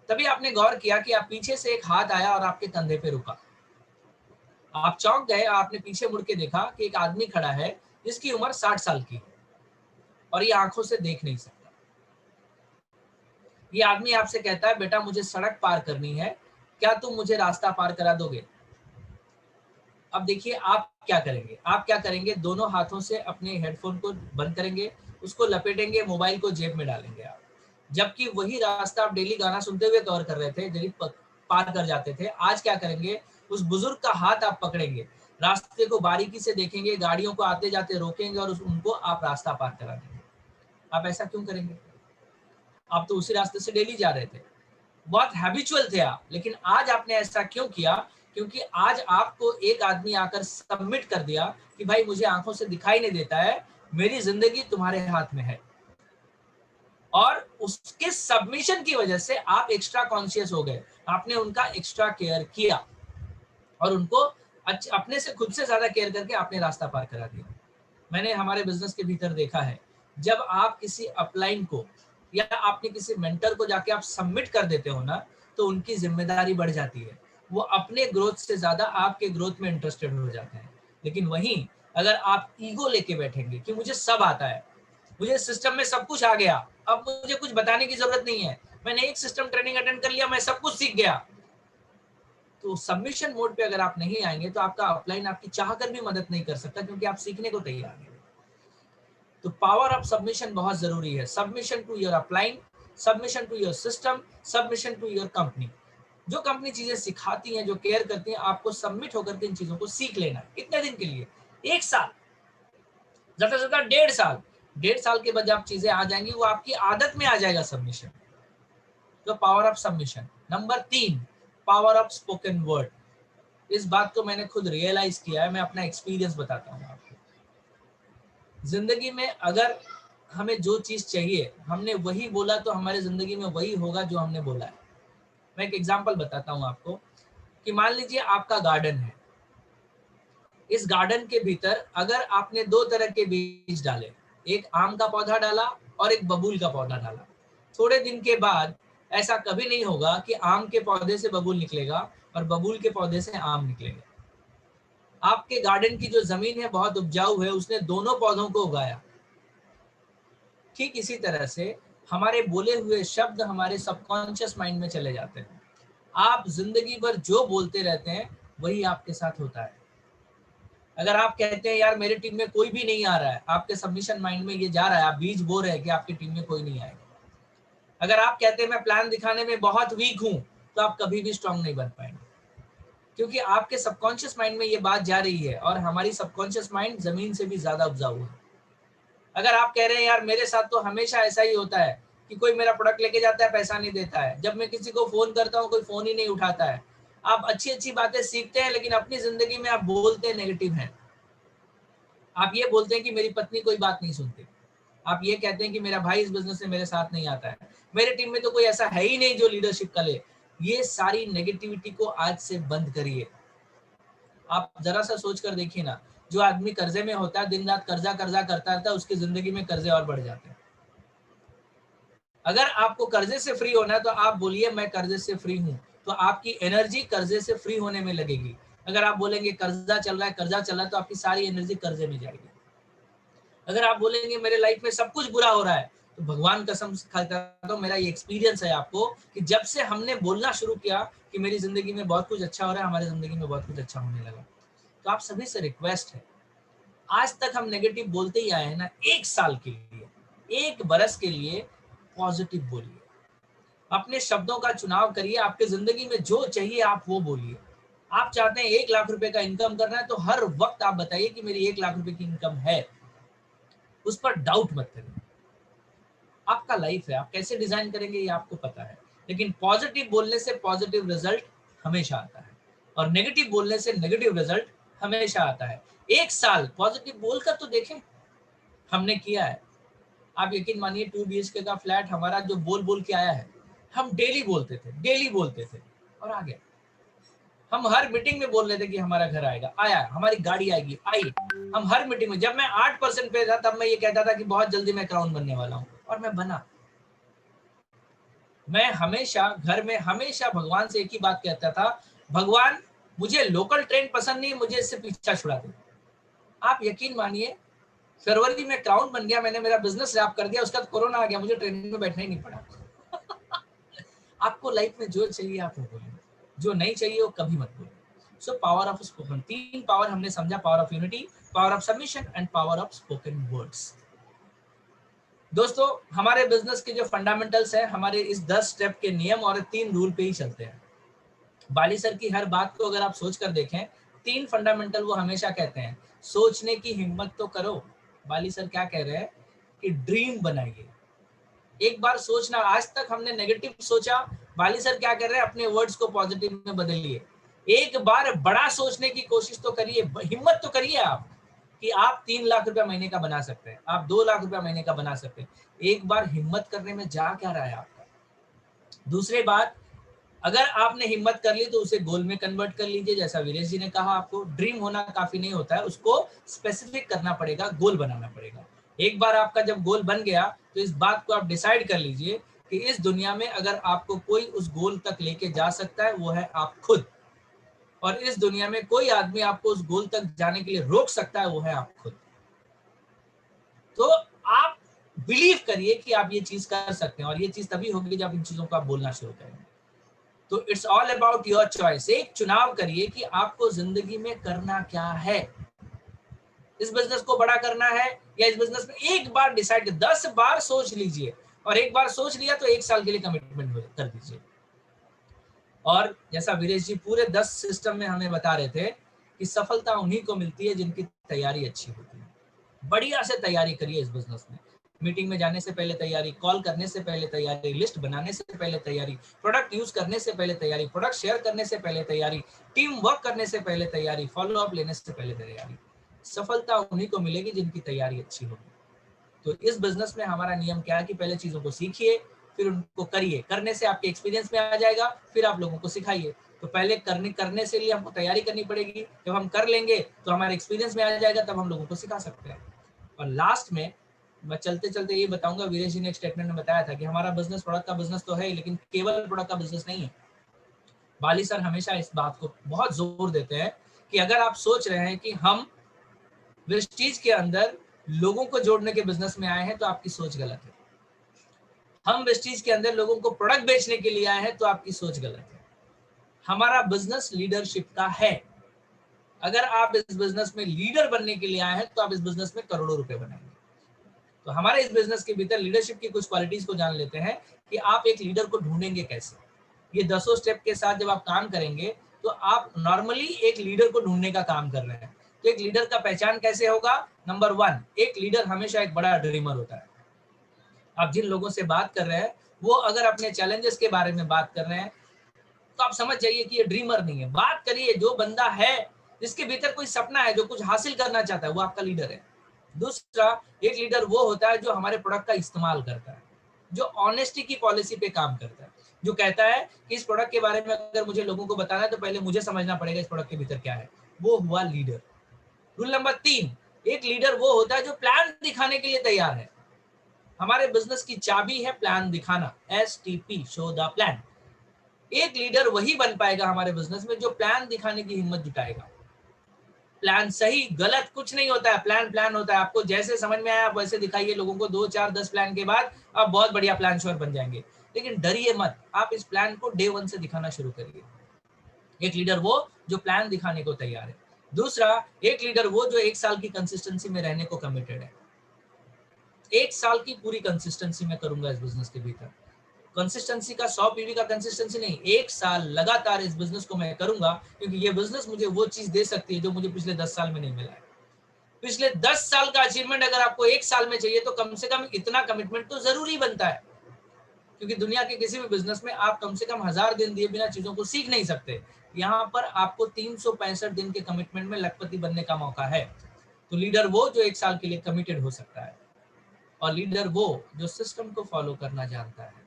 तभी आपने गौर किया कि आप पीछे से एक हाथ आया और आपके कंधे पे रुका। आप चौंक गए, आपने पीछे मुड़ के देखा कि एक आदमी खड़ा है जिसकी उम्र 60 साल की है और ये आंखों से देख नहीं सकता। ये आदमी आपसे कहता है, बेटा मुझे सड़क पार करनी है, क्या तुम मुझे रास्ता पार करा दोगे? अब देखिए आप क्या करेंगे। आप क्या करेंगे, दोनों हाथों से अपने हेडफोन को बंद करेंगे, उसको लपेटेंगे, मोबाइल को जेब में डालेंगे आप। जबकि वही रास्ता आप डेली गाना सुनते हुए कवर कर रहे थे, डेली पार कर जाते थे, आज क्या करेंगे, उस बुजुर्ग का हाथ आप पकड़ेंगे, रास्ते को बारीकी से देखेंगे, गाड़ियों को आते जाते रोकेंगे और उनको आप रास्ता पार करा देंगे। आप ऐसा क्यों करेंगे? आप तो उसी रास्ते से डेली जा रहे थे, बहुत हैबिचुअल थे आप, लेकिन आज आपने ऐसा क्यों किया? क्योंकि आज आपको एक आदमी आकर सबमिट कर दिया कि भाई मुझे आंखों से दिखाई नहीं देता है, मेरी जिंदगी तुम्हारे हाथ में है। और उसके सबमिशन की वजह से आप एक्स्ट्रा कॉन्शियस हो गए, आपने उनका एक्स्ट्रा केयर किया और उनको अपने से खुद से ज्यादा केयर करके आपने रास्ता पार करा दिया। मैंने हमारे बिजनेस के भीतर देखा है, जब आप किसी अपलाइन को या आपने किसी मेंटर को जाके आप सबमिट कर देते हो ना, तो उनकी जिम्मेदारी बढ़ जाती है, वो अपने ग्रोथ से ज्यादा आपके ग्रोथ में इंटरेस्टेड हो जाते हैं। लेकिन वहीं अगर आप ईगो लेके बैठेंगे कि मुझे सब आता है, मुझे सिस्टम में सब कुछ आ गया, अब मुझे कुछ बताने की जरूरत नहीं है, मैंने एक सिस्टम ट्रेनिंग अटेंड कर लिया, मैं सब कुछ सीख गया, तो सबमिशन मोड पे अगर आप नहीं आएंगे तो आपका अपलाइन आपकी चाहकर भी मदद नहीं कर सकता, क्योंकि आप सीखने को तैयार नहीं। तो पावर ऑफ सबमिशन बहुत जरूरी है। Submission to your upline, submission to your system, submission to your company. जो कंपनी चीजें सिखाती हैं, जो केयर करती हैं, आपको सबमिट होकर के इन चीजों को सीख लेना है। कितने दिन के लिए? 1 साल, ज्यादा से ज्यादा 1.5 साल। 1.5 साल के बाद जब चीजें आ जाएंगी, वो आपकी आदत में आ जाएगा सबमिशन। तो power of submission. Number 3, power of spoken word. इस बात को मैंने खुद रियलाइज किया है, मैं अपना एक्सपीरियंस बताता हूँ आपको। जिंदगी में अगर हमें जो चीज चाहिए, हमने वही बोला तो हमारे जिंदगी में वही होगा जो हमने बोला है। मैं एक एग्जांपल बताता हूँ आपको कि मान लीजिए आपका गार्डन है, इस गार्डन के भीतर अगर आपने 2 तरह के बीज डाले, एक आम का पौधा डाला और एक बबूल का पौधा डाला, थोड़े दिन के बाद ऐसा कभी नहीं होगा कि आम के पौधे से बबूल निकलेगा और बबूल के पौधे से आम निकलेगा। आपके गार्डन की जो जमीन है बहुत उपजाऊ है, उसने दोनों पौधों को उगाया। ठीक इसी तरह से हमारे बोले हुए शब्द हमारे सबकॉन्शियस माइंड में चले जाते हैं। आप जिंदगी भर जो बोलते रहते हैं वही आपके साथ होता है। अगर आप कहते हैं यार मेरे टीम में कोई भी नहीं आ रहा है, आपके सबमिशन माइंड में ये जा रहा है, आप बीज बो रहे हैं कि आपकी टीम में कोई नहीं आएगा। अगर आप कहते हैं मैं प्लान दिखाने में बहुत वीक हूं, तो आप कभी भी स्ट्रांग नहीं बन पाएंगे, क्योंकि आपके सबकॉन्शियस माइंड में ये बात जा रही है, और हमारी सबकॉन्शियस माइंड जमीन से भी ज्यादा उपजाऊ है। अगर आप कह रहे हैं यार मेरे साथ तो हमेशा ऐसा ही होता है कि कोई मेरा प्रोडक्ट लेके जाता है, पैसा नहीं देता है, जब मैं किसी को फोन करता हूँ कोई फोन ही नहीं उठाता है, आप अच्छी अच्छी बातें सीखते हैं लेकिन अपनी जिंदगी में आप बोलते नेगेटिव हैं। आप ये बोलते हैं कि मेरी पत्नी कोई बात नहीं सुनती, आप ये कहते हैं कि मेरा भाई इस बिजनेस में मेरे साथ नहीं आता है, मेरे टीम में तो कोई ऐसा है ही नहीं जो लीडरशिप कर ले। ये सारी नेगेटिविटी को आज से बंद करिए। आप जरा सा सोच कर देखिए ना, जो आदमी कर्जे में होता है, दिन रात कर्जा कर्जा करता रहता है, उसकी जिंदगी में कर्जे और बढ़ जाते हैं। अगर आपको कर्जे से फ्री होना है तो आप बोलिए मैं कर्जे से फ्री हूं, तो आपकी एनर्जी कर्जे से फ्री होने में लगेगी। अगर आप बोलेंगे कर्जा चल रहा है कर्जा चल रहा है, तो आपकी सारी एनर्जी कर्जे में जाएगी। अगर आप बोलेंगे मेरे लाइफ में सब कुछ बुरा हो रहा है, तो भगवान कसम खाता हूं, मेरा ये एक्सपीरियंस है आपको कि जब से हमने बोलना शुरू किया कि मेरी जिंदगी में बहुत कुछ अच्छा हो रहा है, हमारी जिंदगी में बहुत कुछ अच्छा होने लगा। तो आप सभी से रिक्वेस्ट है, आज तक हम नेगेटिव बोलते ही आए हैं ना, 1 साल के लिए, 1 बरस के लिए पॉजिटिव बोलिए। अपने शब्दों का चुनाव करिए, आपके जिंदगी में जो चाहिए आप वो बोलिए। आप चाहते हैं 1 लाख रुपए का इनकम करना है, तो हर वक्त आप बताइए कि मेरी 1 लाख रुपए की इनकम है, उस पर डाउट मत करिए। आपका लाइफ है, आप कैसे डिजाइन करेंगे ये आपको पता है, लेकिन पॉजिटिव बोलने से पॉजिटिव रिजल्ट हमेशा आता है, और नेगेटिव बोलने से नेगेटिव रिजल्ट हमेशा आता है। 1 साल पॉजिटिव बोलकर तो देखें, हमने किया है। आप यकीन मानिए 2 BHK का फ्लैट हमारा जो बोल बोल के आया है, हम डेली बोलते थे और आ गया। हम हर मीटिंग में बोल रहे थे कि हमारा घर आएगा, आया, हमारी गाड़ी आएगी, आई। हम हर मीटिंग में, जब मैं 8% पे था तब मैं ये कहता था कि बहुत जल्दी मैं क्राउन बनने वाला हूँ, और मैं बना। मैं हमेशा घर में हमेशा भगवान से एक ही बात कहता था, भगवान मुझे लोकल ट्रेन पसंद नहीं, मुझे इससे पीछा छुड़ा दो। आप यकीन मानिए फरवरी में क्राउन बन गया, मैंने मेरा बिजनेस रैप कर दिया, उसका कोरोना आ गया, मुझे ट्रेन में बैठना ही नहीं पड़ा। आपको लाइफ में जो चाहिए आप वो बोलिए, जो नहीं चाहिए वो कभी मत बोलिए। So power of spoken, 3 power हमने समझा, power of unity, power of submission and power of spoken words. दोस्तों हमारे बिजनेस के जो फंडामेंटल्स हैं, हमारे इस 10 स्टेप के नियम और 3 रूल पे ही चलते हैं। बाली सर की हर बात को अगर आप सोच कर देखें, 3 फंडामेंटल वो हमेशा कहते हैं, सोचने की हिम्मत तो करो। बाली सर क्या कह रहे हैं कि ड्रीम बनाइए। एक बार सोचना, आज तक हमने नेगेटिव सोचा, बाली सर क्या कर रहे हैं, अपने वर्ड्स को पॉजिटिव में बदलिए। एक बार बड़ा सोचने की कोशिश तो करिए, हिम्मत तो करिए आप कि आप 3 लाख रुपया महीने का बना सकते हैं, आप 2 लाख रुपया महीने का बना सकते हैं। एक बार हिम्मत करने में जा क्या रहा है आपका। दूसरी बात, अगर आपने हिम्मत कर ली तो उसे गोल में कन्वर्ट कर लीजिए। जैसा वीरेश जी ने कहा, आपको ड्रीम होना काफी नहीं होता है, उसको स्पेसिफिक करना पड़ेगा, गोल बनाना पड़ेगा। एक बार आपका जब गोल बन गया तो इस बात को आप डिसाइड कर लीजिए कि इस दुनिया में अगर आपको कोई उस गोल तक लेके जा सकता है वो है आप खुद, और इस दुनिया में कोई आदमी आपको उस गोल तक जाने के लिए रोक सकता है वो है आप खुद। तो आप बिलीव करिए कि आप ये चीज कर सकते हैं, और ये चीज तभी होगी जब इन चीजों को आप बोलना शुरू करेंगे। तो it's all about your choice. एक चुनाव करिए कि आपको जिंदगी में करना क्या है। इस बिजनेस को बड़ा करना है या इस बिजनेस में, एक बार डिसाइड, 10 बार सोच लीजिए, और एक बार सोच लिया तो 1 साल के लिए कमिटमेंट कर दीजिए। और जैसा वीरेश जी पूरे 10 सिस्टम में हमें बता रहे थे कि सफलता उन्हीं को मिलती है जिनकी तैयारी अच्छी होती है। बढ़िया से तैयारी करिए इस बिजनेस में। मीटिंग में जाने से पहले तैयारी, कॉल करने से पहले तैयारी, लिस्ट बनाने से पहले तैयारी, प्रोडक्ट यूज करने से पहले तैयारी, प्रोडक्ट शेयर करने से पहले तैयारी, टीम वर्क करने से पहले तैयारी, फॉलो अप लेने से पहले तैयारी। सफलता उन्हीं को मिलेगी जिनकी तैयारी अच्छी होगी। तो इस बिजनेस में हमारा नियम क्या है कि पहले चीजों को सीखिए, फिर उनको करिए, करने से आपके एक्सपीरियंस में आ जाएगा, फिर आप लोगों को सिखाइए। तो पहले करने से लिए हमको तैयारी करनी पड़ेगी, जब हम कर लेंगे तो हमारे एक्सपीरियंस में आ जाएगा, तब हम लोगों को सिखा सकते हैं। और लास्ट में मैं चलते चलते ये बताऊंगा, वीरेश जी ने एक स्टेटमेंट में बताया था कि हमारा बिजनेस प्रोडक्ट का बिजनेस तो है, लेकिन केवल प्रोडक्ट का बिजनेस नहीं है। बाली सर हमेशा इस बात को बहुत जोर देते हैं कि अगर आप सोच रहे हैं कि हम वेस्टीज के अंदर लोगों को जोड़ने के बिजनेस में आए हैं, तो आपकी सोच गलत है। हम वेस्टीज के अंदर लोगों को प्रोडक्ट बेचने के लिए आए हैं, तो आपकी सोच गलत है। हमारा बिजनेस लीडरशिप का है। अगर आप इस बिजनेस में लीडर बनने के लिए आए हैं तो आप इस बिजनेस में करोड़ों रुपए बनाएंगे। तो हमारे इस बिजनेस के भीतर लीडरशिप की कुछ क्वालिटीज को जान लेते हैं कि आप एक लीडर को ढूंढेंगे कैसे। ये 10 स्टेप के साथ जब आप काम करेंगे तो आप नॉर्मली एक लीडर को ढूंढने का काम कर रहे हैं। तो एक लीडर का पहचान कैसे होगा? नंबर 1, एक लीडर हमेशा एक बड़ा ड्रीमर होता है। आप जिन लोगों से बात कर रहे हैं वो अगर अपने चैलेंजेस के बारे में बात कर रहे हैं तो आप समझ जाइए कि ये ड्रीमर नहीं है। बात करिए जो बंदा है जिसके भीतर कोई सपना है, जो कुछ हासिल करना चाहता है, वो आपका लीडर है। दूसरा, एक लीडर वो होता है जो हमारे प्रोडक्ट का इस्तेमाल करता है, जो ऑनेस्टी की पॉलिसी पे काम करता है, जो कहता है कि इस प्रोडक्ट के बारे में अगर मुझे लोगों को बताना है तो पहले मुझे समझना पड़ेगा इस प्रोडक्ट के भीतर क्या है। वो हुआ लीडर। रूल नंबर 3, एक लीडर वो होता है जो प्लान दिखाने के लिए तैयार है। हमारे बिजनेस की चाबी है प्लान दिखाना, STP, शो द प्लान। एक लीडर वही बन पाएगा हमारे बिजनेस में जो प्लान दिखाने की हिम्मत जुटाएगा। प्लान सही गलत कुछ नहीं होता है, प्लान प्लान होता है। आपको जैसे समझ में आया आप वैसे दिखाइए लोगों को। 2, 4, 10 प्लान के बाद आप बहुत बढ़िया प्लान श्योर बन जाएंगे। लेकिन डरिए मत, आप इस प्लान को डे 1 से दिखाना शुरू करिए। एक लीडर वो जो प्लान दिखाने को तैयार है। दूसरा, एक लीडर वो जो 1 साल की कंसिस्टेंसी में रहने को कमिटेड है। 1 साल की पूरी कंसिस्टेंसी में करूंगा इस बिजनेस के भीतर। कंसिस्टेंसी का 100 पीवी का कंसिस्टेंसी नहीं, 1 साल लगातार इस बिजनेस को मैं करूंगा, क्योंकि ये बिजनेस मुझे वो चीज दे सकती है जो मुझे पिछले 10 साल में नहीं मिला है। पिछले 10 साल का अचीवमेंट अगर आपको 1 साल में चाहिए तो कम से कम इतना कमिटमेंट तो जरूरी बनता है, क्योंकि दुनिया के किसी भी बिजनेस में आप कम से कम 1000 दिन दिए बिना चीजों को सीख नहीं सकते। यहाँ पर आपको 365 दिन के कमिटमेंट में लखपति बनने का मौका है। तो लीडर वो जो 1 साल के लिए कमिटेड हो सकता है, और लीडर वो जो सिस्टम को फॉलो करना जानता है,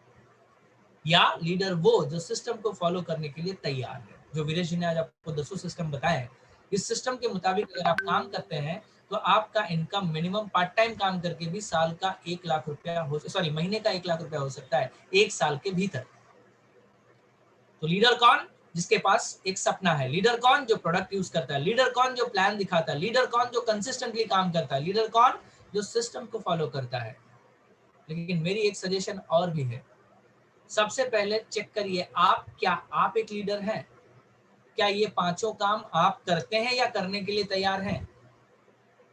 या लीडर वो जो सिस्टम को फॉलो करने के लिए तैयार है। जो वीरेश जी ने आज आपको 10 सिस्टम बताए, इस सिस्टम के मुताबिक अगर आप काम करते हैं तो आपका इनकम मिनिमम पार्ट टाइम काम करके भी साल का 1 लाख रुपया महीने का 1 लाख रुपया हो सकता है 1 साल के भीतर। तो लीडर कौन? जिसके पास एक सपना है। लीडर कौन? जो प्रोडक्ट यूज करता है। लीडर कौन? जो प्लान दिखाता है। लीडर कौन? जो कंसिस्टेंटली काम करता है। लीडर कौन? जो सिस्टम को फॉलो करता है। लेकिन मेरी एक सजेशन और भी है। सबसे पहले चेक करिए क्या आप एक लीडर हैं? क्या ये 5 काम आप करते हैं या करने के लिए तैयार हैं?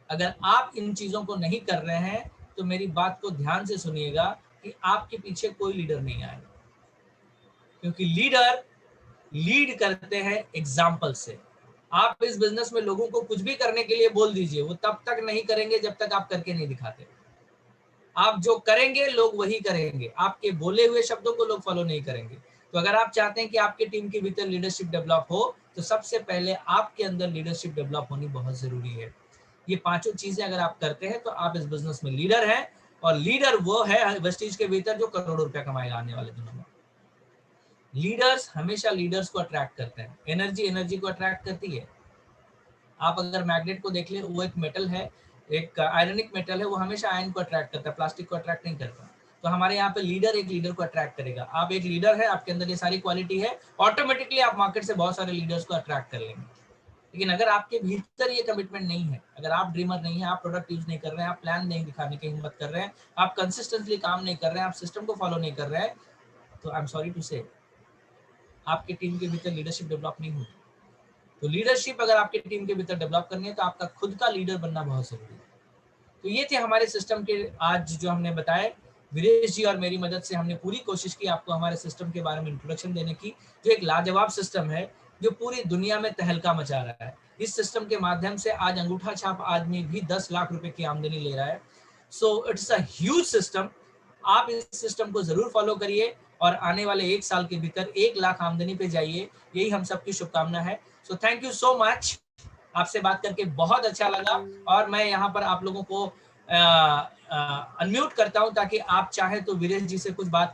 अगर आप इन चीजों को नहीं कर रहे हैं तो मेरी बात को ध्यान से सुनिएगा कि आपके पीछे कोई लीडर नहीं आएगा, क्योंकि लीडर लीड करते हैं एग्जाम्पल से। आप इस बिजनेस में लोगों को कुछ भी करने के लिए बोल दीजिए, वो तब तक नहीं करेंगे जब तक आप करके नहीं दिखाते। आप जो करेंगे लोग वही करेंगे, आपके बोले हुए शब्दों को लोग फॉलो नहीं करेंगे। तो अगर आप चाहते हैं कि आपके टीम के भीतर लीडरशिप डेवलप हो तो सबसे पहले आपके अंदर लीडरशिप डेवलप होनी बहुत जरूरी है। ये 5 चीजें अगर आप करते हैं तो आप इस बिजनेस में लीडर हैं, और लीडर वो है वेस्टीज के भीतर जो करोड़ों रुपया कमाएगा आने वाले दिनों में। लीडर्स हमेशा लीडर्स को अट्रैक्ट करते हैं। एनर्जी को अट्रैक्ट करती है। आप अगर मैग्नेट को देख ले, वो एक मेटल है, एक आयरनिक मेटल है, वो हमेशा आयरन को अट्रैक्ट करता है, प्लास्टिक को अट्रैक्ट नहीं करता। तो हमारे यहाँ पे लीडर एक लीडर को अट्रैक्ट करेगा। आप एक लीडर है, आपके अंदर ये सारी क्वालिटी है, ऑटोमेटिकली आप मार्केट से बहुत सारे लीडर्स को अट्रैक्ट कर लेंगे। लेकिन अगर आपके भीतर ये कमिटमेंट नहीं है, अगर आप ड्रीमर नहीं है, आप प्रोडक्ट यूज नहीं कर रहे हैं, आप प्लान नहीं दिखाने की हिम्मत कर रहे हैं, आप कंसिस्टेंटली काम नहीं कर रहे हैं, आप सिस्टम को फॉलो नहीं कर रहे हैं, तो आई एम सॉरी टू से आपकी टीम के भीतर लीडरशिप डेवलप नहीं होगी। तो लीडरशिप अगर आपकी टीम के भीतर डेवलप करनी है तो आपका खुद का लीडर बनना बहुत जरूरी है। तो ये थे हमारे सिस्टम के आज जो हमने बताए। वीरेश जी और मेरी मदद से हमने पूरी कोशिश की आपको हमारे सिस्टम के बारे में इंट्रोडक्शन देने की, जो एक लाजवाब सिस्टम है जो पूरी दुनिया में तहलका मचा रहा है। इस सिस्टम के माध्यम से आज अंगूठा छाप आदमी भी 10 लाख रुपए की आमदनी ले रहा है। So it's a huge system. आप इस सिस्टम को जरूर फॉलो करिए और आने वाले 1 साल के भीतर 1 लाख आमदनी पे जाइए। यही हम सबकी शुभकामना है। So thank you so much. आपसे बात करके बहुत अच्छा लगा, और मैं यहाँ पर आप लोगों को अनम्यूट करता हूँ ताकि आप चाहे तो वीरेश जी से कुछ बात